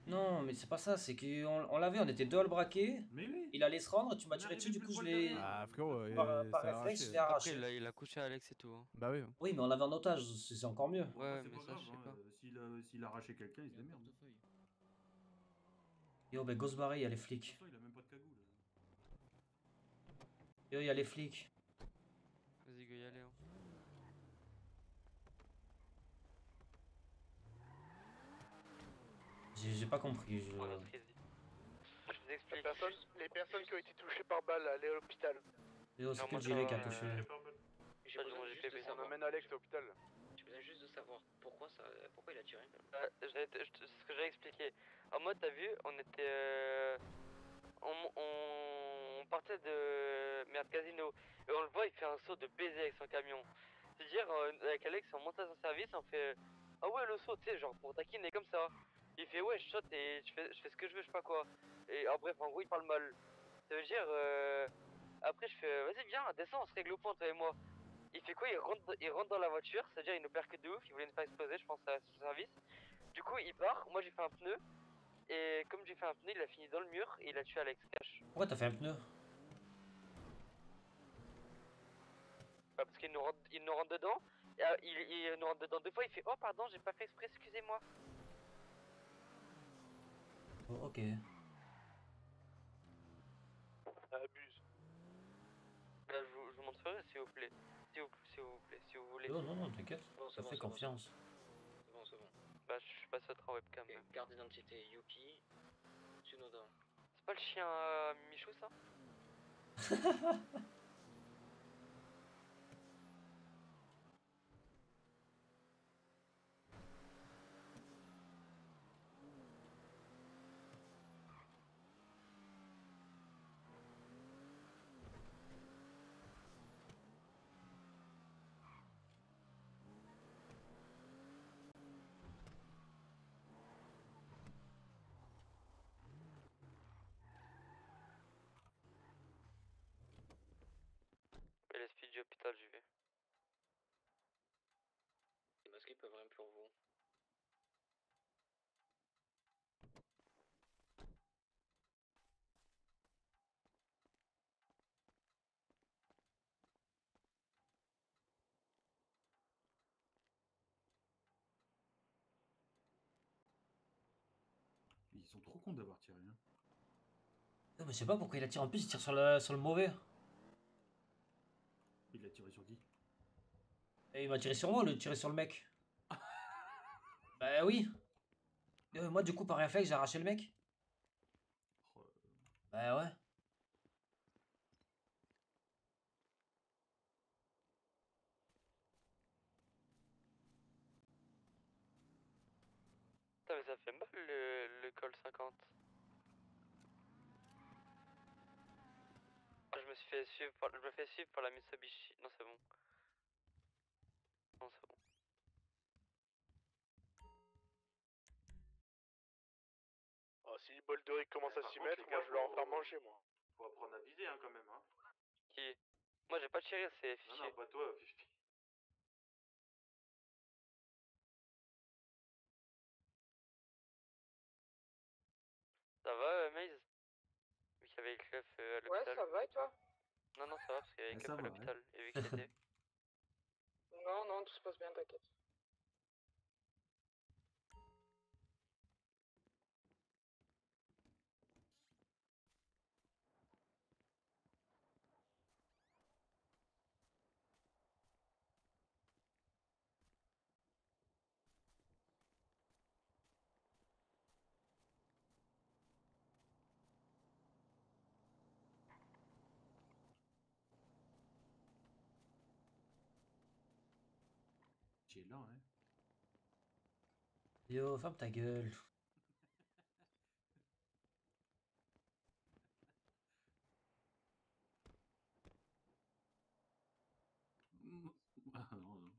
Non, mais c'est pas ça, c'est qu'on l'avait, on était deux à le braquer. Mais oui. Il allait se rendre, tu m'as tiré dessus, du coup je l'ai. Ah, frérot, Par ça a réflexe, je l'ai arraché. Après, arraché. il a couché Alex et tout. Hein. Bah oui. Oui, mais on l'avait en otage, c'est encore mieux. Ouais, C'est mais pas ça, je sais grave, pas. s'il a arraché quelqu'un, il se démerde. Yo, bah go se barrer, y'a les flics. Il a même pas de cagoule. Yo, y'a les flics. Vas-y, go y aller. Hein. J'ai pas compris. Je vous explique. Les personnes qui ont été touchées par balle, allez à l'hôpital. Yo, c'est quel gilet qui a touché? J'ai besoin juste de On savoir. emmène Alex à l'hôpital. J'ai besoin juste de savoir pourquoi il a tiré. C'est ce que j'ai expliqué. En mode, t'as vu, on était. On partait de. Merde, casino. Et on le voit, il fait un saut de baiser avec son camion. C'est-à-dire, avec Alex, on monte à son service, on fait. Ah ouais, le saut, tu sais, genre pour taquiner comme ça. Il fait ouais, je saute et je fais ce que je veux, je sais pas quoi. Et bref, en gros, il parle mal. Ça veut dire. Après, je fais vas-y, viens, descends, on se règle au point, toi et moi. Il fait quoi? Il rentre dans la voiture, c'est-à-dire il nous percute de ouf, il voulait nous faire exploser, je pense, à son service. Du coup, il part, moi j'ai fait un pneu. Et comme j'ai fait un pneu, il a fini dans le mur et il a tué Alex Cash. Pourquoi t'as fait un pneu? Parce qu'il nous rentre dedans. Et, il nous rentre dedans deux fois, il fait oh pardon, j'ai pas fait exprès, excusez-moi. Oh, ok. Abuse. Là, je vous montrerai s'il vous plaît. S'il vous voulez. Yo, non, t'inquiète. Bon, Ça fait confiance. C'est bon. Bah, je passe votre en webcam. Ok, carte d'identité Yuki, Tsunoda. C'est pas le chien Michou ça? Et les speed du hôpital, j'y vais. Les masqués peuvent rien pour vous. Ils sont trop cons d'avoir tiré. Hein. Non, mais je sais pas pourquoi il a tiré. En plus, il tire sur le mauvais. Il a tiré sur qui? Et il m'a tiré sur moi, le tiré sur le mec. Bah oui. Moi, du coup, par réflexe, j'ai arraché le mec. Bah ouais. col 50. Je me suis fait suivre par, je me fais suivre par la Mitsubishi. Non, c'est bon. Non, c'est bon. Oh, si les Bolderic commencent à s'y mettre, moi je vais leur en faire manger, moi. Faut apprendre à viser, hein, quand même, hein. Qui? Moi j'ai pas de chérir, c'est Non, fichier. non, pas toi, Fifi. Ça va, Maze? Vu qu'il y avait Clef à l'hôpital. Ouais, ça va et toi? Non, non, ça va parce qu'il y avait Ah, Clef ça à va, l'hôpital. Et vu qu'il était. Non, non, tout se passe bien, t'inquiète. Tu es lent, hein. Yo, ferme ta gueule. Ah, non, non.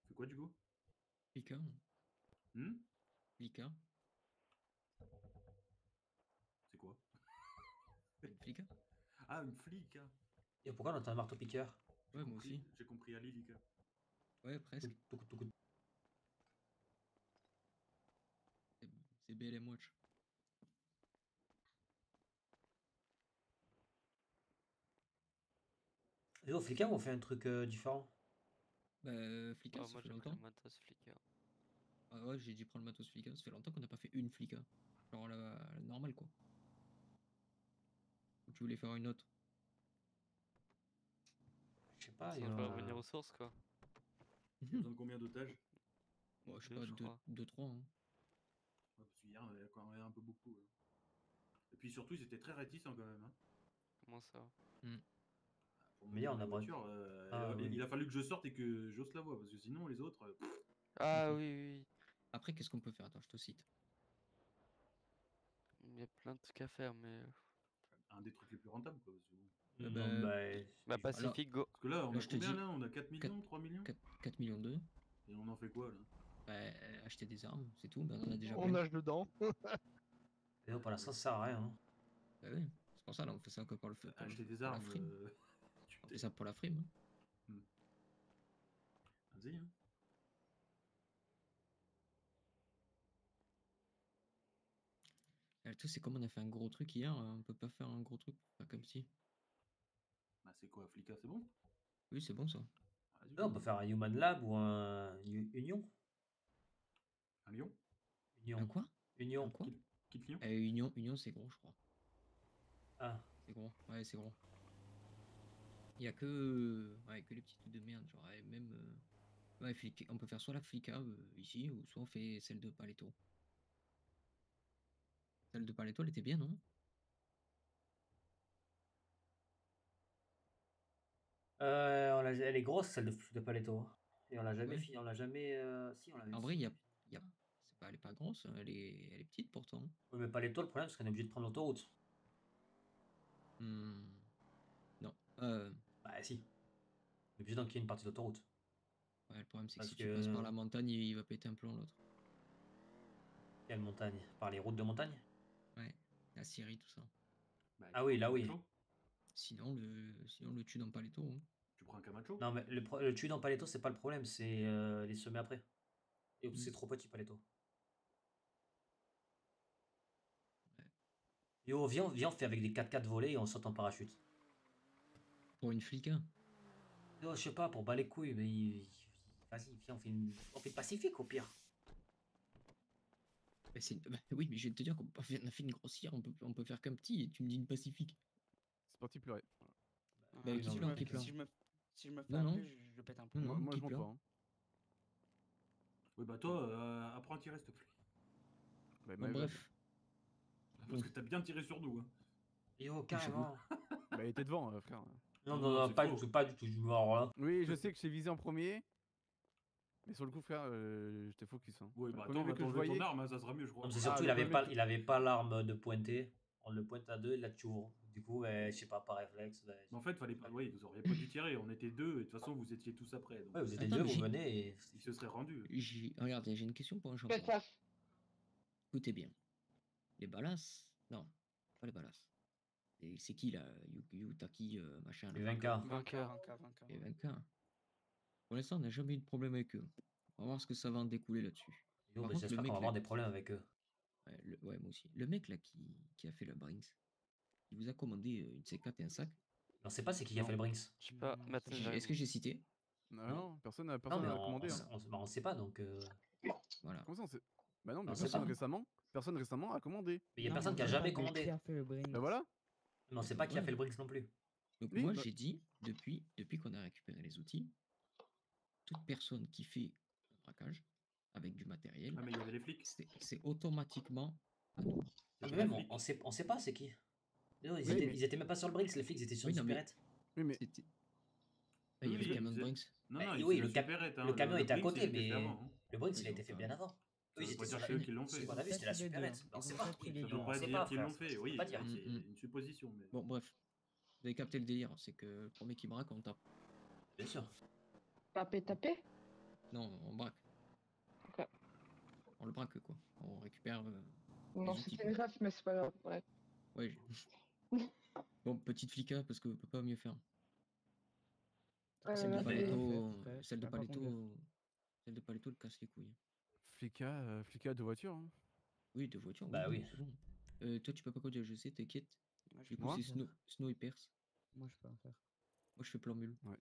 Fais quoi, du coup? Flica. Hmm? Flica. C'est quoi? Une flica. Ah, une flic, hein. Et pourquoi on entend un marteau-piqueur? Ouais, moi aussi. J'ai compris à Lilica. Ouais, presque. C'est BLM Watch. Yo, flicam, on fait un truc différent. Bah, Flica, ça moi fait j'ai pris longtemps. le matos Flica. Ah ouais, j'ai dit prendre le matos Flica. Ça fait longtemps qu'on n'a pas fait une Flica. Genre la normale, quoi. Ou tu voulais faire une autre? Je sais pas, Ça yo. va revenir aux sources quoi. Il y a besoin de combien d'otages? Bon, je sais Deux, pas, je crois. 2-3. Hein. Ouais, parce qu'hier, on avait quand même un peu beaucoup. Hein. Et puis surtout, ils étaient très réticents quand même. Hein. Comment ça? Pour Mais monter on dans la a voiture, il a fallu que je sorte et que j'ose la voix, parce que sinon, les autres... Ah Ok. oui, oui. Après, qu'est-ce qu'on peut faire? Attends, je te cite. Il y a plein de trucs à faire, mais. Un des trucs les plus rentables, quoi. Parce que bon. Non, Bah, Pacific Go. Parce que là, on là, a je te combien dis là? On a 4 millions, 3 millions? 4 millions 2. Et on en fait quoi là? Bah, acheter des armes, c'est tout. Bah, on en a déjà On plein. nage dedans. Et pour l'instant, ça sert à rien. Hein. Bah oui, c'est pour ça, là, on fait ça que pour le feu. Acheter des pour la armes. frime. On fait ça pour la frime. Hein. Vas-y, hein. Le truc, c'est comme on a fait un gros truc hier, on peut pas faire un gros truc pour faire comme si. Bah, c'est quoi, Flica, c'est bon? Oui, c'est bon ça. Non, on peut faire un Human Lab ou un Union. Un lion? Union. Un quoi? Union. Un quoi? Kit lion? Union, c'est gros, je crois. Ah. C'est gros, ouais, c'est gros. Il y a que les petits trucs de merde, genre, et même. Ouais, on peut faire soit la Flica ici, ou soit on fait celle de Paletto. Celle de Paletto, elle était bien, non? Elle est grosse, celle de Paletto. Hein. Et on l'a jamais Ouais. fini. On l'a jamais. Si, on l'a En vrai, elle est pas grosse, hein, elle est petite pourtant. Oui, mais Paletto, le problème, c'est qu'on est obligé de prendre l'autoroute. Non. Bah, si. On est obligé d'enquiller une partie de l'autoroute. Ouais, le problème, c'est que Parce si tu passes par que- la montagne, il va péter un plomb, l'autre. Quelle montagne? Par les routes de montagne? Ouais, la Syrie, tout ça. Bah, Ah tu oui, prends là un oui. Camacho. Sinon, le tue dans Paletto. Hein. Tu prends un Camacho. Non, mais le tue dans Paletto, c'est pas le problème, c'est les semer après. Et c'est trop petit, Paletto. Yo, viens, on fait avec des 4x4 volés et on saute en parachute. Pour une flica. Yo, je sais pas, pour bas les couilles, mais vas-y, viens, on fait le Pacifique au pire. Bah, oui, mais je vais te dire qu'on a fait une grossière, on peut faire qu'un petit et tu me dis une Pacifique. C'est parti pleurer. Bah, si, qui je pleure, me, qui pleure. si je me fais Non, non. appeler, je le pète un peu. Non, non, Moi qui je mens pleure. pas. Hein. Oui, bah toi, apprends à tirer, s'il te plaît. Bah, Bon, my bad. bref. Parce que t'as bien tiré sur nous. Hein. Yo, carrément. Bah, il était devant, frère. Non, c'est pas faux. du tout, pas du tout. Je me alors là. Oui, je sais que je t'ai visé en premier. Mais sur le coup, frère, j'étais focus. Hein. Oui, bah Le premier attends, on mec va que je t'enlever ton voyais. arme, hein, ça sera mieux, je crois. Non, mais c'est surtout, le premier mec- il avait pas l'arme de pointer. On le pointe à deux, là tu ouvres. Du coup, je sais pas, par réflexe. Mais en fait, fallait pas. Oui, vous auriez pas dû tirer. On était deux, et de toute façon, vous étiez tous après. Donc... Ouais, vous étiez Attends, deux, mais vous venez et. Il se serait rendu. Regarde, j'ai une question pour un champion. Faites ça. Écoutez bien. Les balas. Non, pas les balas. C'est qui là? Yutaki, machin. Les là. 20K. Vainqueur. Les 20K. Pour l'instant, on n'a jamais eu de problème avec eux. On va voir ce que ça va en découler là-dessus. Yo, Par mais contre, le j'espère qu'on mec va là avoir des problèmes avec eux. ouais, moi aussi. Le mec là qui a fait le Brinks, il vous a commandé une C4 et un sac. On sait pas c'est qui a fait le Brinks. Je sais pas, mais attends, j'arrive. Est-ce que j'ai cité? Non, personne n'a Non, mais commandé. Hein. on sait pas donc. Voilà. Comment ça on sait? Bah non, mais On sait personne récemment a commandé. Mais il y a Non, personne mais qui a on sait jamais pas commandé. qui a fait le Brinks. Bah voilà. Mais on sait pas qui a fait le Brinks non plus. Donc Oui, moi bah- j'ai dit, depuis qu'on a récupéré les outils, toute personne qui fait un braquage avec du matériel, Ah, mais il y avait les flics. c'est automatiquement à nous. Ah, mais même, on sait pas c'est qui. Yo, ils étaient même pas sur le Brinks, les flics, ils étaient sur Oui, une non, mais- supérette. Oui, mais. Il y avait Oui, le camion de ils- Brinks. Non, Bah, non, oui, ils le faisaient supérette, hein. le camion était à Brinks, côté, il était fait mais avant, hein. le Brinks Oui, il a été fait bien avant. Ça Eux, ils veut étaient pas sur dire la. ceux qui l'ont fait. Ce qu'on a vu, c'était la Peut-être les deux. supérette. On sait pas. Peut-être les Ça deux. veut On pas sait dire pas, qu'ils l'ont frère. fait. On Oui, peut pas dire. c'est une supposition. Mais... Bon, bref. Vous avez capté le délire, c'est que le premier qui braque, on tape. Bien sûr. Taper. Non, on braque. Ok. On le braque quoi. On récupère. Non, les outils, c'était quoi. une ref, mais c'est pas grave. Ouais. Ouais. Bon, petite flica parce que peut pas mieux faire. Celle de Ouais. Paletto, Ouais, celle de bah, par contre, Paletto, elle casse les couilles. Flicka de voiture. Hein. Oui, de voiture. Bah oui. C'est bon. Toi, tu peux pas conduire, je sais, t'inquiète. Moi, je Du peux coup, en c'est faire. Snow et Perse. Moi, je peux en faire. Moi, je fais plan mule. Ouais.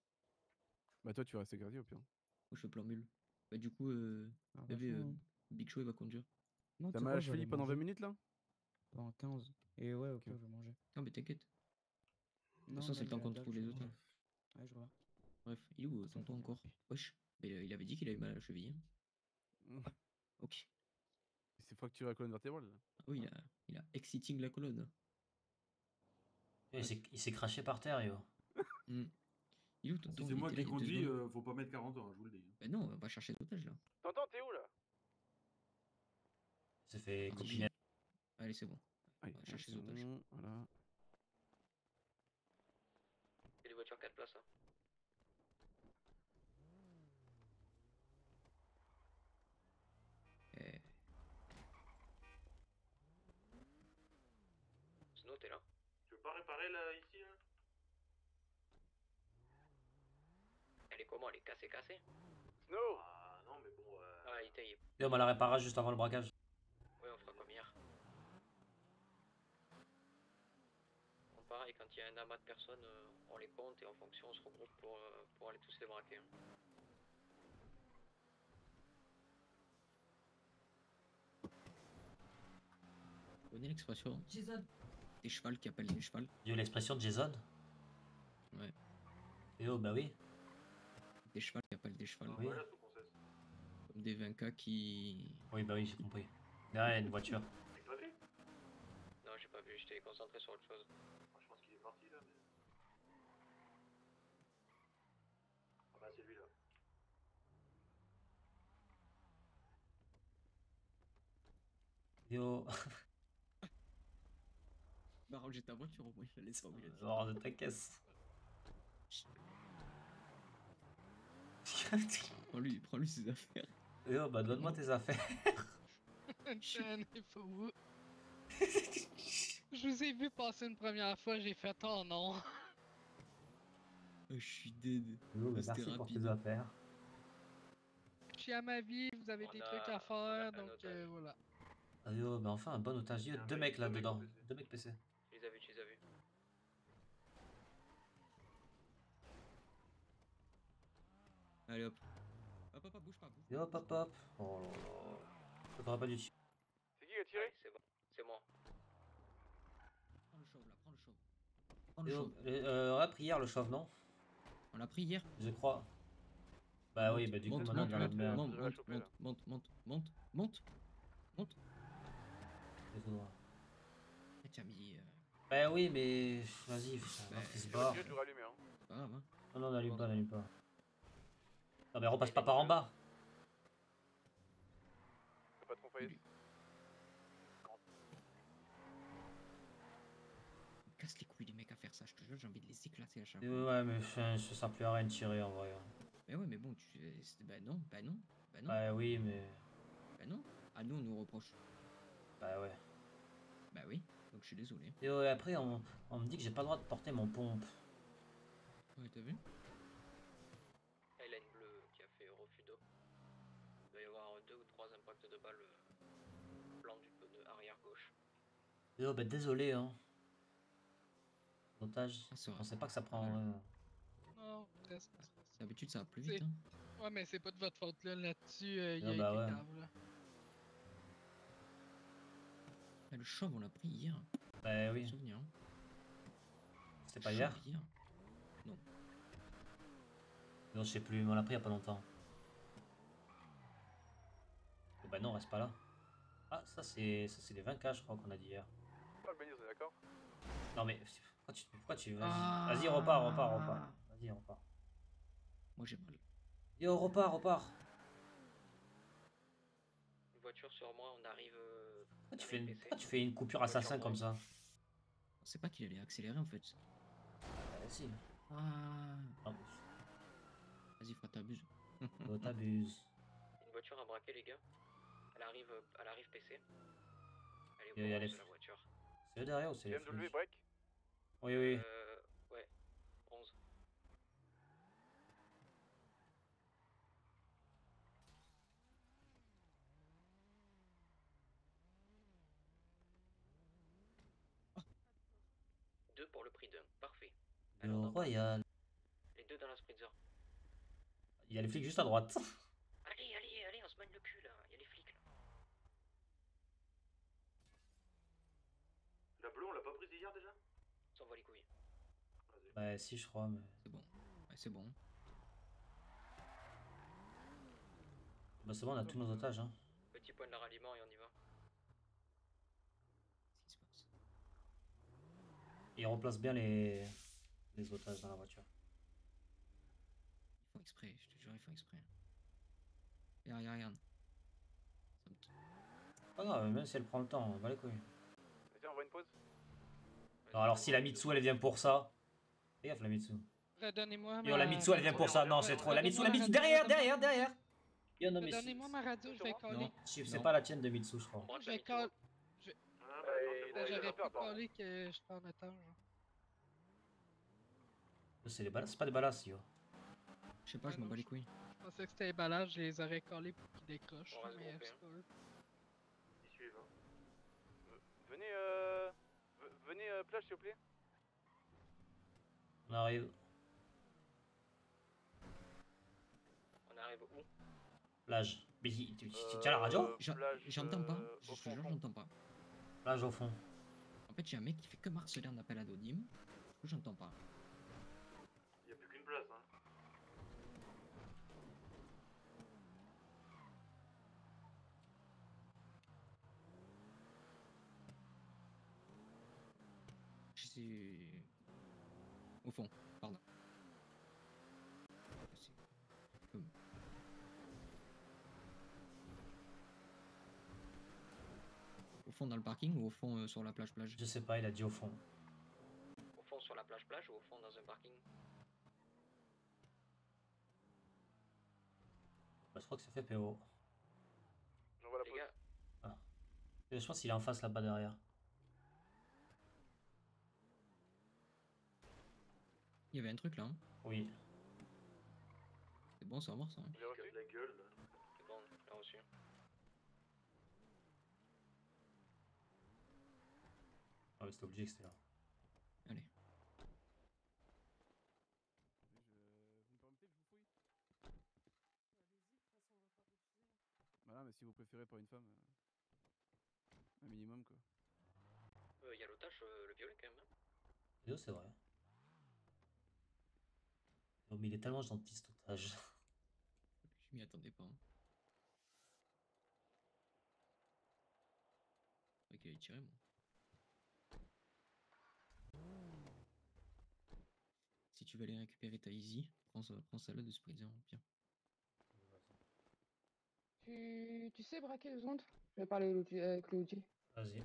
Bah toi, tu restes gardien au pire. Moi, je fais plan mule. Bah, du coup, Ah, bébé, vachement. Big Show, il va conduire. Non, T'as tu sais mal quoi, à je vais cheville aller pendant 20 manger. minutes là? Pendant 15. Et ouais, ok, Ok. je vais manger. Non, mais t'inquiète. De Non, toute façon, c'est là, le temps j'ai qu'on la dalle, trouve je les vais autres. manger. Ouais, je vois. Bref, il est où, Ça tonton, va. encore? Wesh. Mais il avait dit qu'il avait mal à la cheville. Hein. Ok. C'est fracturé la colonne vertébrale. Là. Ah oui, il a exciting la colonne. Yo, il s'est craché par terre, yo. Hmm. Il est où, Si tonton? c'est Il moi était là qui il y a 2 conduis, secondes. faut pas mettre 40 ans, je vous le dis. Bah non, on va chercher l'otage là. Tonton, t'es où là? Il s'est fait Ah, copiner. Allez, c'est bon. Allez, On va chercher c'est les otages. bon, voilà. C'est des voitures 4 places. Hein. Eh, Snow, t'es là? Tu veux pas réparer là, ici là? Elle est comment? Elle est cassée? Snow! Ah non, mais bon. Ah, il taille. Yo, on la réparera juste avant le braquage. Ouais, on fera comme hier. Bon, pareil, quand il y a un amas de personnes, on les compte et en fonction on se regroupe pour aller tous les braquer. Hein. vous connaissez l'expression des chevals qui appellent des chevals? Yo, l'expression de Jason. Ouais. Yo, bah oui. Des chevals qui appellent des chevals. Oui. Voilà, sous-princesse. Comme des 20K qui. Oui, bah oui, j'ai compris. Derrière, il y a une voiture. T'as pas vu? Non, j'ai pas vu, j'étais concentré sur autre chose. Moi, je pense qu'il est parti là, mais. Ah bah, c'est lui là. Yo. Bah, ranger ta voiture au moins, je la laisse en ville. Hors de ta caisse. Prends-lui ses affaires. Et oh, bah donne-moi tes affaires. Tenez, faut vous. Je vous ai vu passer une première fois, j'ai fait oh non. Je suis dead. Oh, bah, C'était merci pour tes rapide. affaires. Je suis à ma vie, vous avez des trucs à faire, donc voilà. Ah yo, bah enfin un bon otage. Il y a 2 mecs là-dedans. 2 mecs PC. Tu les as vus, tu les as vus. Allez hop. Hop, bouge pas. Et hop, hop, hop. Oh là là. T'aurais pas dû tirer. C'est qui qui a tiré? C'est bon, c'est moi. Prends le chauve là, prends le chauve. Prends le Et chauve. on l'a pris hier le chauve, non? On l'a pris hier? Je crois. Bah oui, bah du coup maintenant dans la merde. Monte. Désolé. Tu as mis. Bah oui, mais vas-y, il se barre. Je vais rallumer, hein. Pas grave, hein. Non, non, n'allume pas. Non, mais repasse pas par en bas. Pas trop faillir. Casse les couilles les mecs à faire ça, je te jure, j'ai envie de les éclater à chaque Et fois. ouais, mais ça sert plus à rien de tirer en vrai. Mais ouais, mais bon, bah non. Bah oui, mais. Bah non. Ah, nous, on nous reproche. Bah ouais. Bah oui, donc je suis désolé. Et ouais, après, on me dit que j'ai pas le droit de porter mon pompe. Ouais, t'as vu? Là, il a une bleue qui a fait refus d'eau. Il doit y avoir 2 ou 3 impacts de balles blanc du pneu arrière gauche. Et oh, bah désolé, hein. Otage. Ah, On sait pas que ça prend. Non, stress. D'habitude, ça va plus vite, hein. Ouais, mais c'est pas de votre faute là-dessus, il Non, a bah été ouais. grave là. Ah, le chauve, on l'a pris hier. Bah oui. Souvenir. C'était pas hier? Non. Non, je sais plus, mais on l'a pris il y a pas longtemps. Oh, bah non, reste pas là. Ah, ça c'est les 20K, je crois qu'on a dit hier. Pas le bénir, d'accord? Non mais pourquoi tu vas-y, repars. Vas-y, repars. Moi j'ai mal. Yo, repars. Une voiture sur moi, on arrive. Pourquoi tu fais une coupure assassin comme ça? On sait pas qu'il allait accélérer en fait. Bah si. Ah. Vas-y, frère, t'abuses. Oh, t'abuses. Une voiture à braquer, les gars. Elle arrive PC. Elle est Il y a au les bronze, la voiture. C'est eux derrière ou c'est les BMW flics? break? Oui. Ouais, bronze. Deux pour le prix d'un, parfait. Le Royal. Les deux dans la Spritzer. Il y a les flics juste à droite. Allez, on se magne le cul là, il y a les flics là. La bleue, on l'a pas prise hier déjà? On s'en va les couilles. Bah si, je crois, mais. C'est bon. Ouais, c'est bon. Bah c'est bon, on a tous nos otages, hein. Petit point de la ralliement et on y va. Qu'est-ce qui se passe? Et on replace bien les otages dans la voiture. Ils font exprès, je te jure, ils font exprès. Regarde. Ça me Pas grave, même si elle prend le temps, on va les couilles. Vas-y, on voit une pause. Non, alors si la Mitsu elle vient pour ça. Fais gaffe la Mitsu. Redonnez-moi Yo, la Mitsu elle vient pour ça. Non, c'est trop. La Mitsu, derrière. Yo, non, mais. Redonnez-moi ma radio, je vais coller. Non, c'est pas la tienne de Mitsu, je crois. Je vais coller. J'aurais peur, pu coller que je en otage. C'est des balles, c'est pas des balles, yo. Je sais pas, je m'en bats les couilles. Je pensais que c'était les ballages, je les aurais collés pour qu'ils décrochent. On reste Mais groupé, c'est pas eux. Ils suivent, hein. Venez plage s'il vous plaît. On arrive. On arrive où? Plage. Mais tu tiens la radio? J'entends pas. Je te jure, j'entends pas. Plage au fond. En fait, j'ai un mec qui fait que marceler en appel anonyme. Du coup, j'entends pas. Il y a plus qu'une place, hein. C'est au fond, pardon. Au fond dans le parking ou au fond sur la plage? Je sais pas, il a dit au fond. Au fond sur la plage ou au fond dans un parking? Bah, je crois que c'est fait PO. J'envoie la Les pause. gars, Ah. Et je pense qu'il est en face là-bas derrière. Il y avait un truc là. Hein. Oui. C'est bon, ça va voir ça. Hein. Il casse la gueule là. c'est bon, j'ai reçu. Ah, mais c'était obligé que c'était là. Allez. Vous me permettez que je vous fouille? Voilà, mais si vous préférez pour une femme, un minimum quoi. Il y a l'otage, le violet quand même. Hein. Yo, c'est vrai. Oh, mais il est tellement gentil cet otage. Je m'y attendais pas. Hein. C'est vrai qu'il allait tirer, moi. Si tu veux aller récupérer ta Easy, prends ça là de Spritzer, pire. Tu sais braquer 2 secondes? Je vais parler avec le OG. Vas-y. Parfait.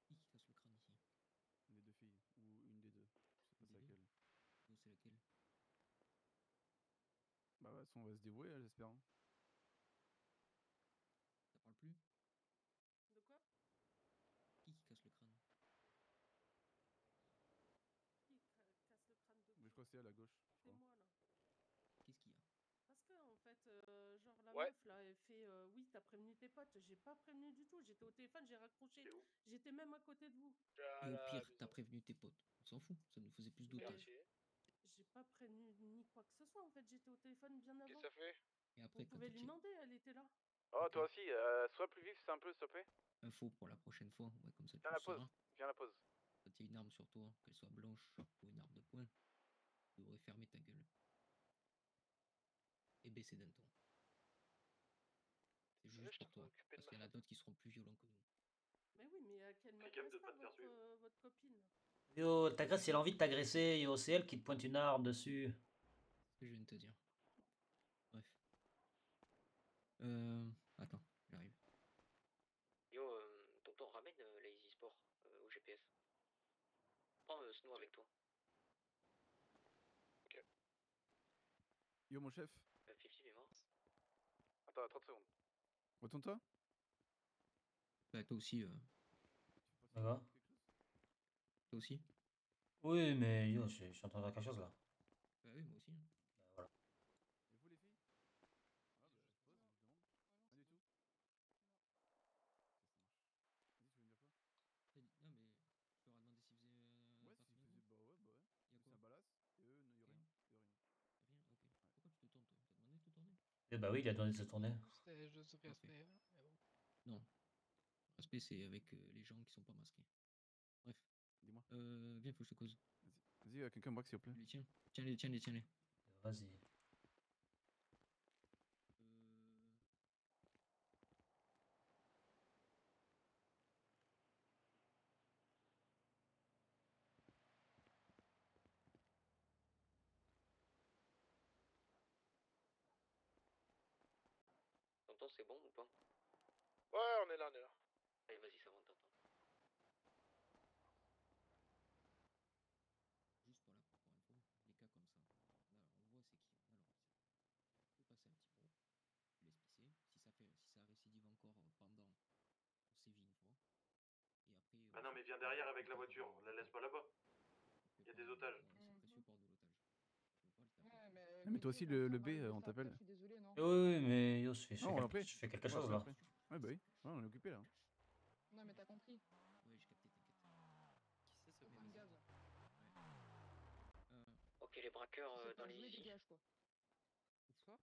Parfait, c'est bon. Qui casse le crâne ici? Les deux filles, ou une des deux. Je sais pas c'est laquelle. Oh, c'est laquelle? Bah, de toute façon, on va se dévouer, hein, j'espère. Hein. Ça parle plus? De quoi? Qui casse le crâne? Qui casse le crâne de Mais je qui? crois que c'est à la gauche. Je C'est crois. moi là. Qu'est-ce qu'il y a? Parce que en fait, genre la Ouais. meuf là, elle fait oui, t'as prévenu tes potes. J'ai pas prévenu du tout. J'étais au téléphone, j'ai raccroché. J'étais même à côté de vous. Et au pire, t'as prévenu tes potes. On s'en fout, ça nous faisait plus d'otages. J'ai pas prévenu ni quoi que ce soit. En fait, j'étais au téléphone bien avant. Qu'est-ce que ça fait? Et après, Vous quand pouvez t'as lui tiré. demander, elle était là. Oh, toi aussi, sois plus vif, c'est un peu, s'il te plaît. Info pour la prochaine fois, ouais, comme ça tu Viens le la pause. sauras. Viens la pause. Quand il y a une arme sur toi, qu'elle soit blanche ou une arme de poing, tu devrais fermer ta gueule. Et baisser d'un ton. C'est juste pour toi. Parce qu'il y en a d'autres qui seront plus violents que nous. Mais oui, mais qu'elle Fais gaffe m'agresse de pas, pas te faire tuer. votre copine. Yo, elle t'agresse si elle a envie de t'agresser. Yo, c'est elle qui te pointe une arme dessus. C'est ce que je viens de te dire. Bref. Attends, j'arrive. Yo, tonton, ramène la Easy Sport au GPS. Prends Snow avec toi. Ok. Yo, mon chef. 50 est mort. Attends, 30 secondes. Retourne-toi. Bah, toi aussi. Ça va? Toi aussi? Oui, mais yo, je suis en train de faire quelque chose là. Bah oui, moi aussi. Hein. Bah, voilà. Et vous, les filles? Ah, bah, je pose, je demande. Rien du tout. Ok, ça marche. Vas-y, tu veux me dire quoi? Non, mais tu leur as demandé s'ils faisaient. Ouais, partie s'ils d'un faisaient. groupe? Bah, ouais, bah, ouais. Y a Nous, c'est quoi? un balasse. Et eux, il y a Ok. rien. Y a rien. Rien? Ok. Pourquoi tu te tournes, toi? T'as demandé de te tourner? Eh bah oui, il a demandé de se tourner. C'était juste du Parfait. respect. Hein, mais bon. Non. Respect, c'est avec les gens qui sont pas masqués. Bref. Dis-moi. Viens, faut que je te cause. Vas-y, quelqu'un me braque, s'il vous plaît. Les tiens. Tiens-les, tiens-les, tiens-les. Vas-y. Tonton, c'est bon ou pas? Ouais, on est là, on est là. Allez, vas-y, ça va, on t'entend. Juste pour info, les cas comme ça. Là, on voit c'est qui on a leur tir. On fait passer un petit mot. Je laisse pisser. Si ça récidive encore pendant, on sévit une fois. Et après. Ah non, mais viens derrière avec la voiture. La laisse pas là-bas. Il y a des otages. C'est précieux pour de l'otage. Ouais, Mais toi aussi, mettez le comme B, ça, on va le on laisser après, t'appelle. Je suis désolé, non? Oui, oui, mais yo, je Non, on l'a pris. fais quelque Ouais, chose après, là. après. Ouais, bah oui. Ouais, on est occupé là. Non, mais t'as compris. Oui, j'ai capté, t'inquiète. Qui c'est Le point de gaz. Ok, les braqueurs Si c'est dans pas les joué, Easy. dégage quoi. Quoi?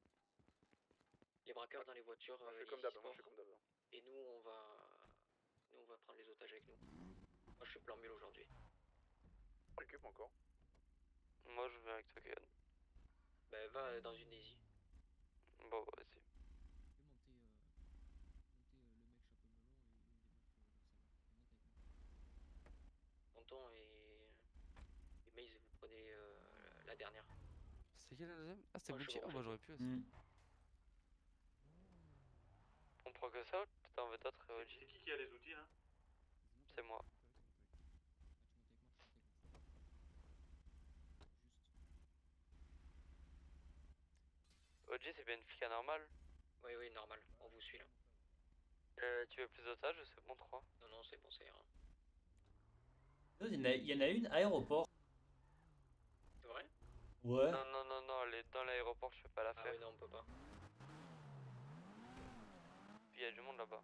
Non, t'inquiète. Les braqueurs dans les voitures. Moi, je fais les comme Easy d'hab, moi, je fais Sport. comme d'hab. Et nous, Nous, on va prendre les otages avec nous. Moi, je suis plan mule aujourd'hui. Récup encore. Moi je viens avec toi, Kegan. Bah, va dans une easy. Bon, vas-y. Tonton et Maze, vous prenez la dernière. C'était quelle la deuxième? Ah, c'était Moi, je Gucci. suis Oh, bah j'aurais pu aussi. On prend que ça ou t'en veux d'autres, OG? C'est qui a les outils là? C'est moi. OG, c'est bien une flic anormale? Oui, oui, normal. On vous suit là. Tu veux plus d'otages ou c'est bon 3? Non, non, c'est bon, ça ira. Il y en a une aéroport. C'est vrai? Ouais. Non, non, non, non, elle est dans l'aéroport, je peux pas la faire. Ah oui, non, on peut pas. Puis il y a du monde là-bas.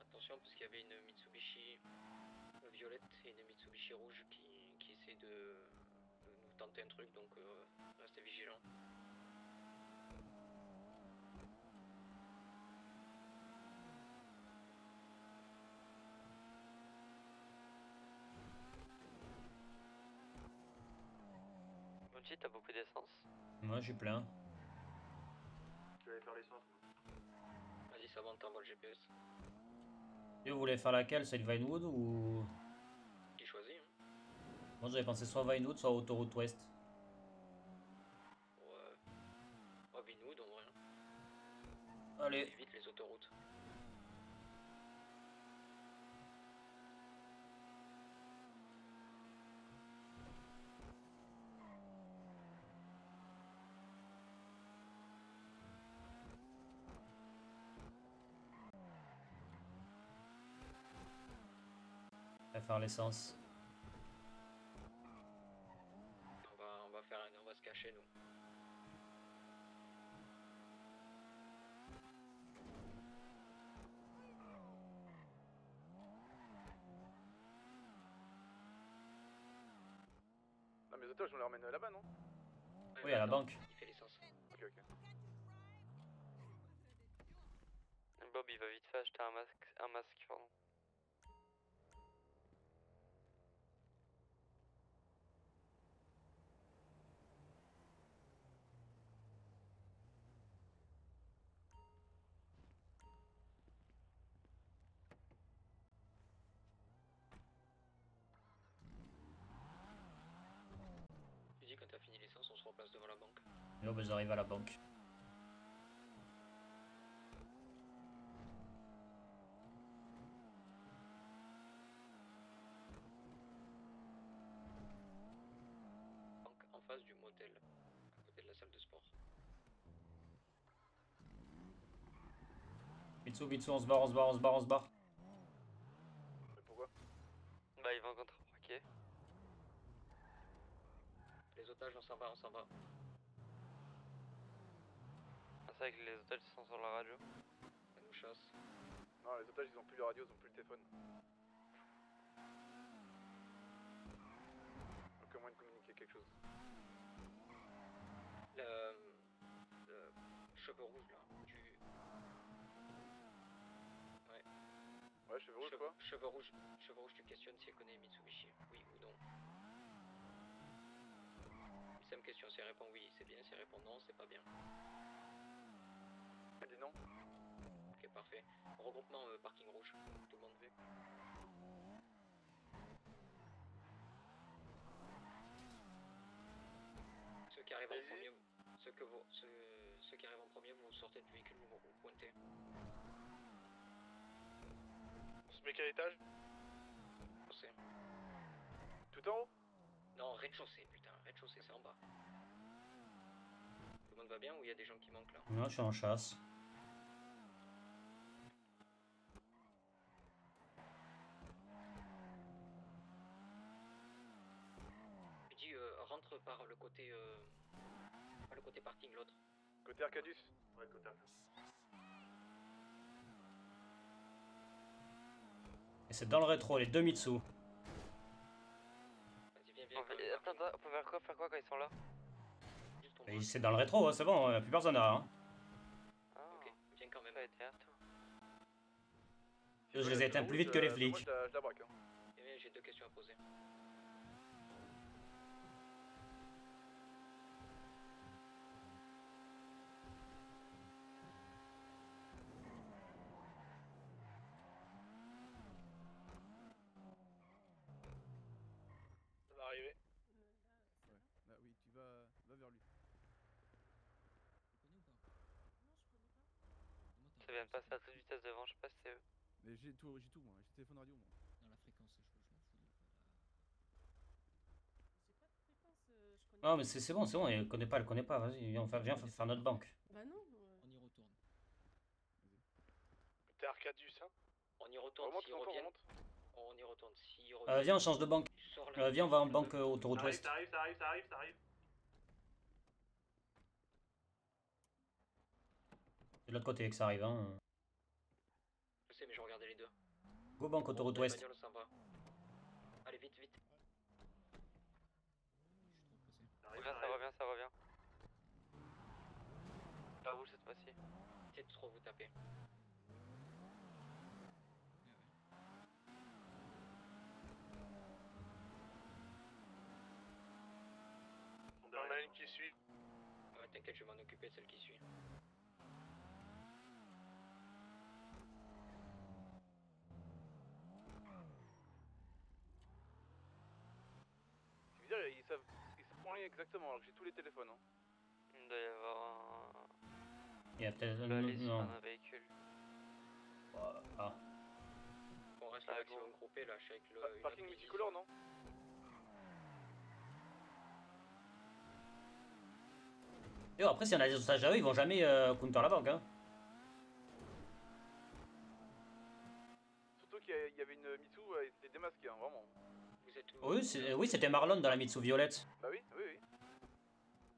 Attention, parce qu'il y avait une Mitsubishi violette et une Mitsubishi rouge qui essaient de nous tenter un truc, donc restez vigilants. OG, t'as beaucoup d'essence? Moi j'ai plein. Je vais aller faire l'essence. Vas-y, ça va, on t'envoie le GPS. Et vous voulez faire laquelle? Celle de Vinewood ou... Qui choisit, hein? Moi j'avais pensé soit Vinewood, soit Autoroute Ouest. Ouais. Oh, Vinewood, en vrai. Allez. Évite les autoroutes. On va faire l'essence. On va se cacher, nous. Non, mais les otages, on les ramène là-bas, non? Oui, à la banque. Il fait l'essence. Ok, ok. Bob, il va vite fait acheter un masque, pardon. Tu dis quand t'as fini l'essence, on se replace devant la banque. Yo, bah, j'arrive à la banque. Banque en face du motel, à côté de la salle de sport. Bitsu, on se barre, on se barre, on se barre, on se barre. Mais pourquoi? Bah, il va contre-braquer. Les otages, on s'en va, on s'en va. C'est vrai que les otages sont sur la radio. Ça nous chasse. Non, les otages, ils ont plus le radio, ils ont plus le téléphone. Donc, au moins de communiquer quelque chose. Le cheveu rouge, là. Ouais. Ouais, cheveux rouges, quoi? Cheveux rouge, tu questionnes si elle connaît Mitsubishi. Oui ou non. Simple question, si elle répond oui, c'est bien, si elle répond non, c'est pas bien. Elle dit non. Ok, parfait. Regroupement parking rouge, tout le monde fait. Ceux qui arrivent en premier, ceux qui arrivent en premier, vous sortez du véhicule, vous pointez. On se met quel étage? Rez-de-chaussée. Tout en haut? Non, rez-de-chaussée, putain, rez-de-chaussée, c'est en bas. Tout le monde va bien ou il y a des gens qui manquent là? Non, je suis en chasse. Je dis rentre par le côté pas le côté parking, l'autre. Côté Arcadus? Ouais, côté Arcadus. Et c'est dans le rétro, les deux Mitsu. Vas-y, viens, Attends, on peut faire quoi quand ils sont là? pour Et moi. c'est dans le rétro, hein, c'est bon, plus personne là. Hein. Ok, viens quand même. Je les ai éteints plus vite que les flics. Je la braque. Hein. Eh bien, j'ai 2 questions à poser. Ça va arriver. Ouais. Là, oui, tu vas vers lui. Ça vient de passer à toute vitesse devant, je sais pas si c'est eux. Mais j'ai tout, moi. J'ai téléphone radio, moi. Dans la fréquence, je m'en fous. Non, mais c'est bon, elle connaît pas, vas-y, viens faire notre banque. Bah non. On y retourne. T'es Arcadius, hein? On y retourne, Remonte, s'ils tonton, reviennent. remonte. On y retourne, s'ils reviennent. Viens, on change de banque. Viens, on va en banque autoroute Ça ouest. arrive. C'est de l'autre côté que ça arrive, hein. Je sais, mais je regardais les deux. Go banque autoroute ouest. Bagnole, ça va. Allez, vite. Ça revient. La rouge cette fois-ci. Essayez de trop vous taper. On en a une qui suit. Ouais, t'inquiète, je vais m'en occuper de celle qui suit. C'est bizarre, ils savent pas rien exactement alors que j'ai tous les téléphones. Hein. Il doit y avoir Il y a peut-être un véhicule. Ah. On reste le maximum groupé là, je suis avec le. Parking multicolore, non? Et après, si on a des otages à eux, ils vont jamais counter la banque. Hein. Surtout qu'il y avait une Mitsu, elle était démasquée, hein, vraiment. Vous êtes où? Oui, c'était Marlon dans la Mitsu violette. Bah oui.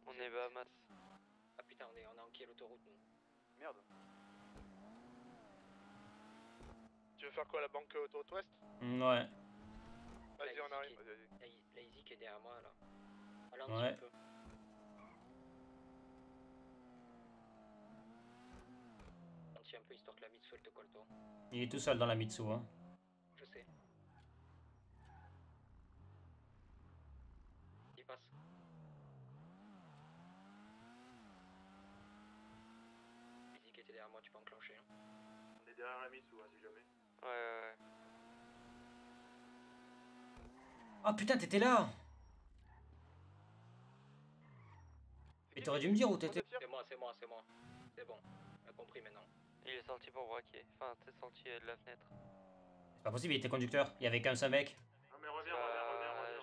On est Bahamas. Ah putain, on est en quelle autoroute nous? Merde. Tu veux faire quoi, la banque autoroute ouest? Ouais. Vas-y, on arrive. La Easy qui est derrière moi là. Allez, Ouais. un petit peu. Un peu histoire que la Mitsu elle te colle toi. Il est tout seul dans la Mitsu. Hein. Je sais. Il passe. Easy qui était derrière moi, tu peux enclencher. Hein. On est derrière la Mitsu, hein, si jamais. Ouais. Ah putain, t'étais là. Et t'aurais dû me dire où t'étais. C'est moi. C'est bon. On a compris maintenant. Il est sorti pour braquer. Enfin, t'es sorti de la fenêtre. C'est pas possible, il était conducteur. Il y avait qu'un seul mec. Non mais reviens.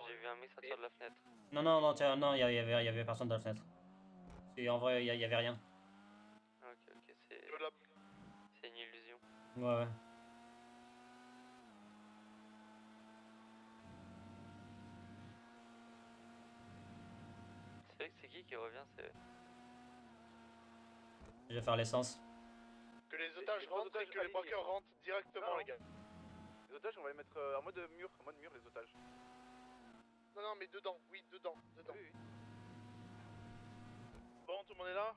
J'ai vu un mec sortir de la fenêtre. Non, il y avait personne dans la fenêtre. Et en vrai, il y avait rien. Ok, c'est une illusion. Ouais. C'est vrai que c'est qui revient, c'est... Je vais faire l'essence. Que les otages rentrent et que les braqueurs rentrent directement, les gars. Les otages, on va les mettre en mode mur, les otages. Non, mais dedans, oui, dedans. Oui. Bon, tout le monde est là?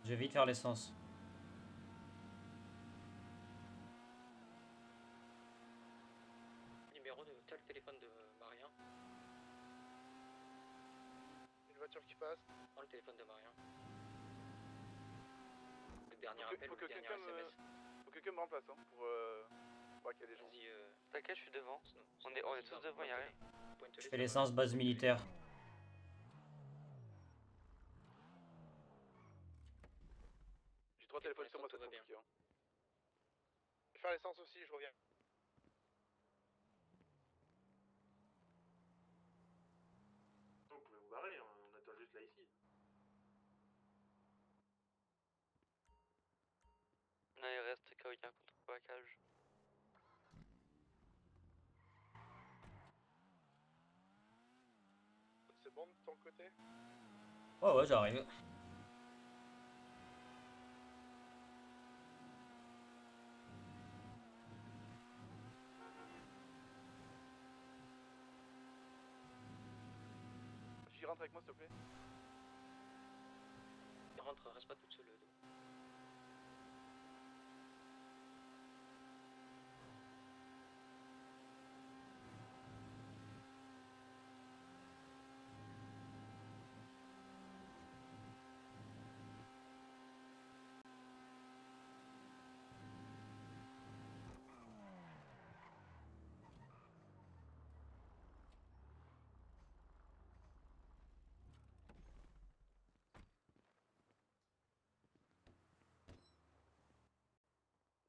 Je vais vite faire l'essence. Numéro de tel téléphone de Maria. Une voiture qui passe. Prends le téléphone de Maria. Le dernier appel ou le dernier SMS. Faut que quelqu'un me remplace, hein, pour braquer les gens. Vas-y, t'inquiète, je suis devant. On est tous devant, y'a rien. Je fais l'essence base militaire. J'ai 3 téléphones sur moi, ça va bien. Je vais faire l'essence aussi, je reviens. Vous pouvez vous barrer, on attend juste là ici. Là, il reste Kaoyan contre le braquage. C'est bon de ton côté? Ouais, j'arrive. rentre avec moi s'il te plaît. Rentre, reste pas toute seule.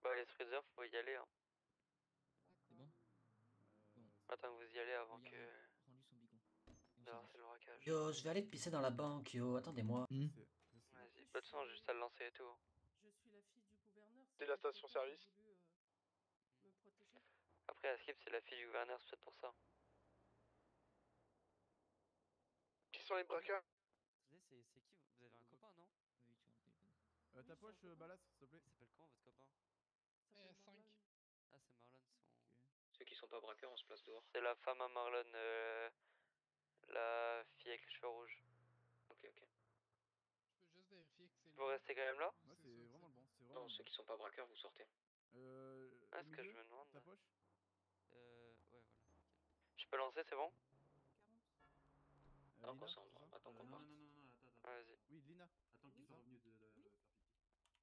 Bah les freezers, faut y aller hein. C'est bon? Attends que vous y allez avant Regarde, que... prends-lui son bigon. Non, c'est le braquage. Yo, je vais aller pisser dans la banque, yo. Attendez-moi. Vas-y, bah, de toute façon, juste à le lancer et tout. Je suis la fille du gouverneur. C'est la station-service. Me protéger. Après, à Skip, c'est la fille du gouverneur, c'est peut-être pour ça. Qui sont les braqueurs? C'est qui? Vous avez un copain, non? Oui, tu as un téléphone. Ta poche, Balas, s'il te plaît. Il s'appelle comment votre copain? Ça fait 5. Ah, c'est Marlon, son... Ceux qui sont pas braqueurs, on se place dehors. C'est la femme à Marlon, la fille avec les cheveux rouges. Ok, ok. Je peux juste vérifier que c'est Vous restez quand même là? Ouais, c'est vraiment le bon. C'est vraiment Non, le ceux bon. qui sont pas braqueurs, vous sortez. Ah, ce que je me demande. Ta poche? Ouais, voilà. Je peux lancer, c'est bon? Attends Lina, qu'on c'est s'en ça attends qu'on Non, parte. non, non, non, attends, attends. Ah, vas-y. Oui, Lina. Attends qu'ils soient revenus de la faire pipi.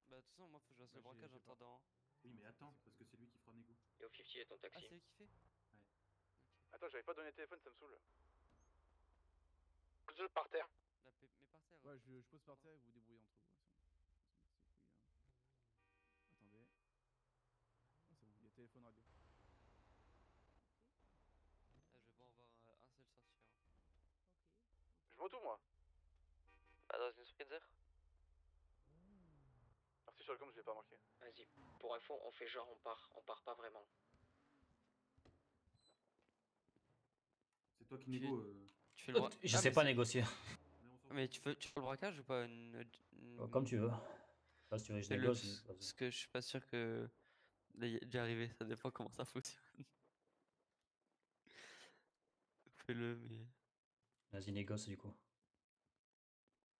Bah, de toute façon, moi, faut que je fasse Bah, le braquage j'ai en pas. attendant. Oui, mais attends, parce que c'est lui qui fera négo. Yo, 50 est ton Ah, taxi. c'est lui qui fait? Ouais. Attends, j'avais pas donné le téléphone, ça me saoule. Juste par terre. Bah, mais par terre. Ouais, je pose par terre et vous vous débrouillez entre vous. C'est bon. Attendez. Oh, c'est bon, il y a téléphone radio. Ah, je vais pas en voir un seul sortir. Je m'en moi. Bah, dans une freezer? Merci sur le com, je l'ai pas marqué. Vas-y. Pour info, on fait genre on part pas vraiment. C'est toi qui négo. Tu fais le bra... Je sais pas négocier. Mais tu fais le braquage ou pas Comme tu veux. Pas si tu veux, je Fais-le, négocie. parce que je suis pas sûr que d'y arriver, ça dépend comment ça fonctionne. Fais-le, mais... Vas-y, négocie du coup.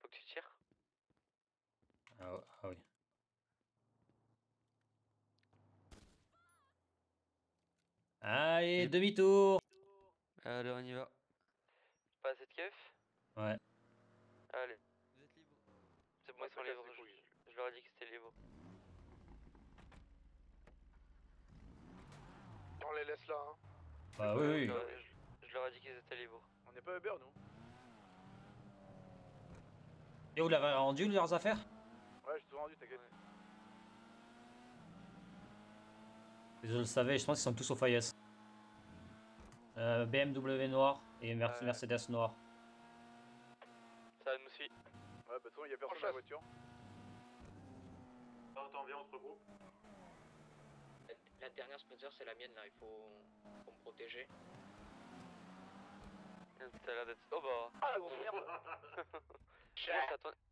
Faut que tu tires. Ah oui. Allez, demi-tour. Allez, on y va. Pas assez de keuf? Ouais. Allez. Vous êtes libre. C'est bon, ils sont libres. Je leur ai dit que c'était libre. On les laisse là, hein. Bah oui. Je leur ai dit qu'ils étaient libres. On n'est pas Uber, nous. Et vous l'avez rendu leurs affaires? Ouais, j'ai tout rendu, t'inquiète. Je le savais, je pense qu'ils sont tous au Fayez. BMW noir et Mercedes noir. Ça me suit. Ouais, bah de toute façon, y'a personne dans la voiture. Attends, viens, on se regroupe. La dernière Spencer, c'est la mienne là, il faut me protéger. T'as l'air d'être... Oh bah... Ah la grosse merde.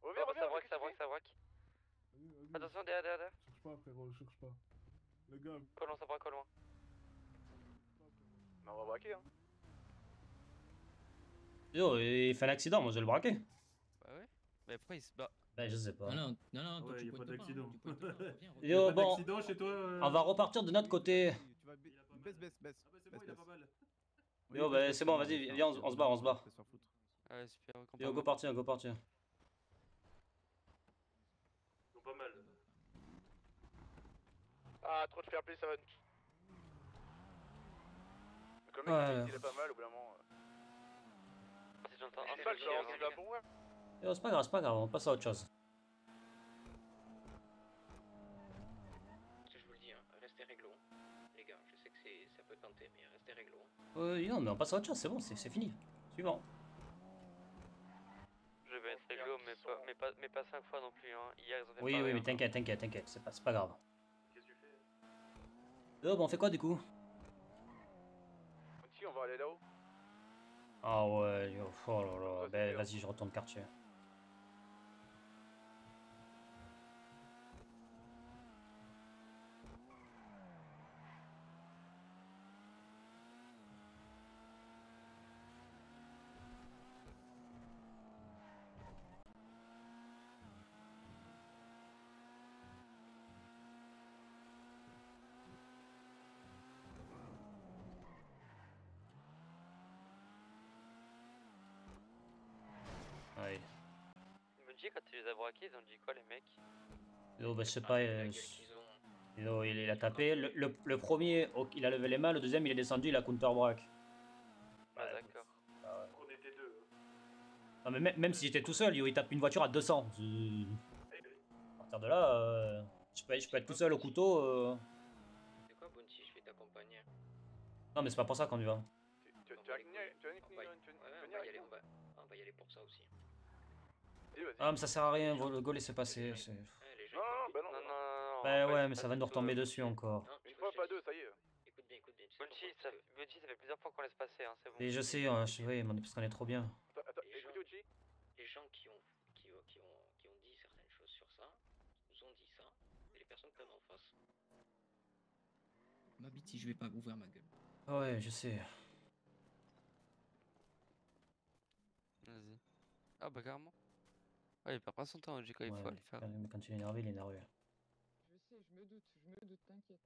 Oh, ça braque. Attention, derrière. Cherche pas, frérot, cherche pas. Les gars. Colon, ça braque au loin. Mais on va braquer, hein. Yo, il fait l'accident, moi je vais le braquer. Bah ouais. Mais pourquoi il se bat? Bah je sais pas. Non, toi, Ouais, tu y a pas pointes pas, d'accident. hein, tu pointes pas, reviens. Yo, Pas bon, d'accident chez toi on va repartir de notre côté. Tu vas baisse. Ah bah c'est bon, il a pas mal. Yo, bah c'est bon, vas-y, viens, on se barre. Ouais, super. Yo, go partir. Ils ont pas mal. Ah, trop de fair play, ça va. Comme Ouais. mec, il est pas mal au bout d'un moment. Si j'entends un C'est ça que je lance, il va pour moi. Yo, c'est pas grave, on passe à autre chose. Je vous le dis, hein, restez réglo. Les gars, je sais que ça peut tenter, mais restez réglo. Non, mais on passe à autre chose, c'est bon, c'est fini. Suivant. Je vais être réglo, mais pas 5 fois non plus. Hein. Hier, ils ont fait Oui, pareil, mais hein. t'inquiète, c'est pas grave. Qu'est-ce que tu fais? Yo, bon, on fait quoi du coup? Si, on va aller là-haut. Ah ouais, yo, oh là là, ben vas-y, je retourne quartier. quand tu les as braqués, ils ont dit quoi les mecs? Yo, bah, je sais pas. Yo, il a tapé. Le premier, il a levé les mains. Le deuxième, il est descendu. Il a counter-braque. Ah d'accord. On était deux. Non, mais même si j'étais tout seul, yo, il tape une voiture à 200. À partir de là, je peux être tout seul au couteau. C'est quoi, Bounty? Je vais t'accompagner. Non, mais c'est pas pour ça qu'on y va. Tu vas niquer On va y aller pour ça aussi. Ah, mais ça sert à rien. Le go laissez passer. Non, bah non. Bah ouais, mais ça va nous retomber dessus encore. Une fois, pas deux, ça y est. Écoute bien. Bunchi, ça fait plusieurs fois qu'on laisse passer, hein, c'est bon. Et je sais, oui, mais parce qu'on est trop bien. Attends, écoutez Uchi. Les gens qui ont dit certaines choses sur ça, nous ont dit ça, et les personnes comme en face. Ma bite, si je vais pas ouvrir ma gueule. Ouais, je sais. Vas-y. Ah bah carrément. Ouais, il perd pas son temps, Uchi, quand il faut Ouais, aller faire. mais quand il est énervé, il est énervé. Je sais, je me doute, t'inquiète.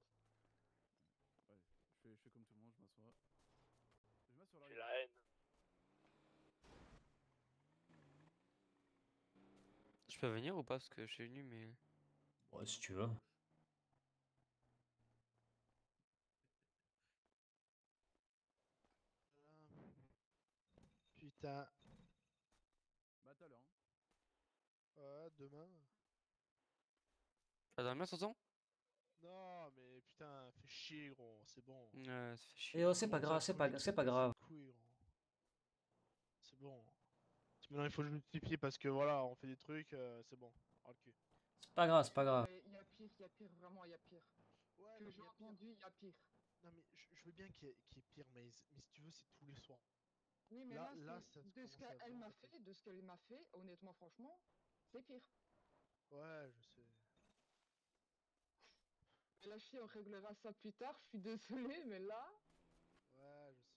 Ouais, je fais comme tout le monde, je m'assois. Je m'assois J'ai la haine. Je peux venir ou pas? Parce que je suis venu, mais. Ouais, si tu veux. Putain. Bah, tout à l'heure. Ouais, demain. Tu vas dormir, tonton? Non, mais putain, fais chier, gros, c'est bon. Ouais, ça fait chier. Et oh, c'est pas grave, c'est pas grave. C'est bon. Maintenant, il faut que je multiplie parce que voilà, on fait des trucs, c'est bon. Oh, le cul. C'est pas grave, c'est pas grave. Il y a pire, vraiment, il y a pire. Ouais, Que j'ai entendu, il y a pire. Non, mais je veux bien qu'il y ait pire, mais si tu veux, c'est tous les soirs. Oui, mais là, ça de ce qu'elle m'a fait, honnêtement, franchement, c'est pire. Ouais, je sais. Mais la fille, on réglera ça plus tard, je suis désolée, mais là... Ouais, je sais.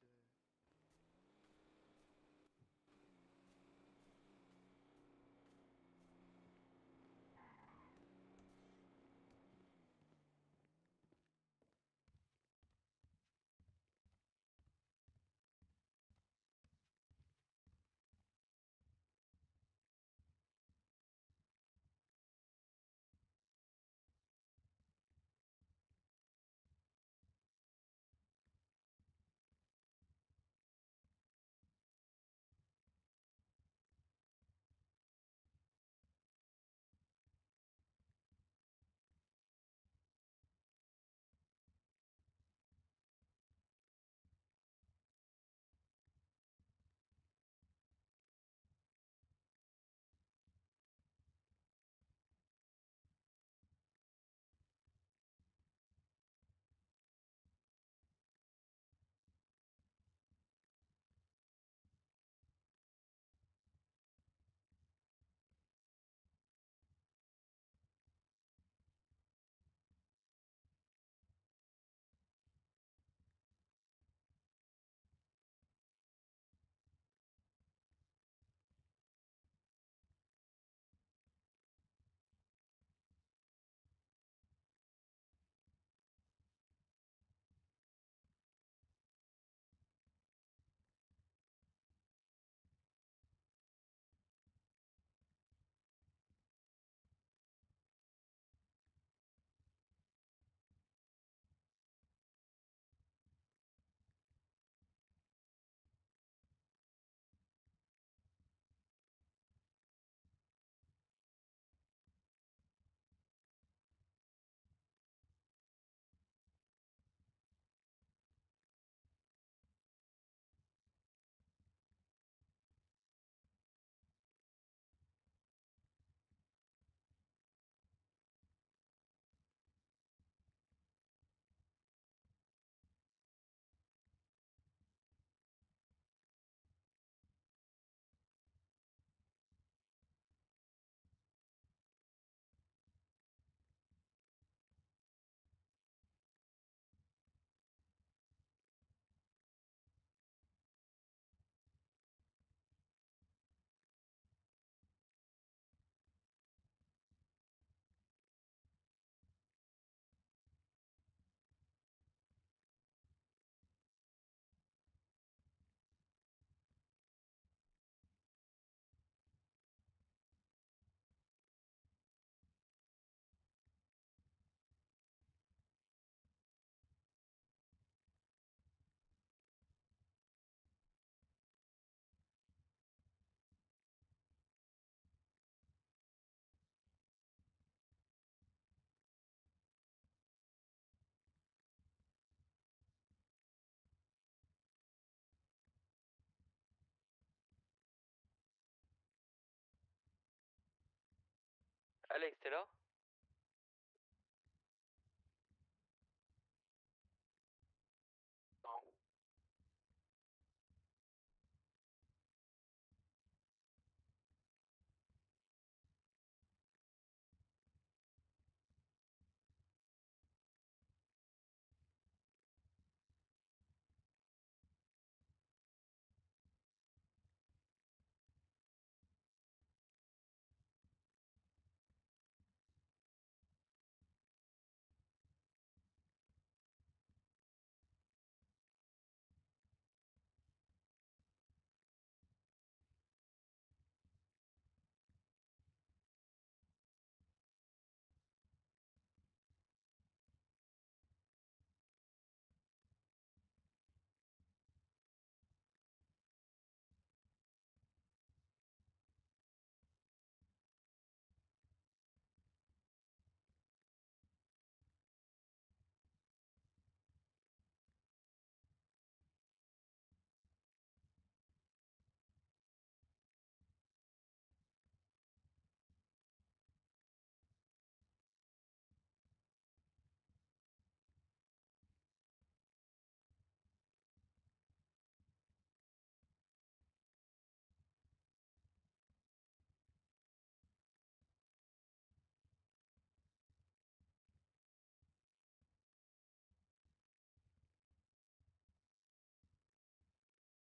Alex, t'es là?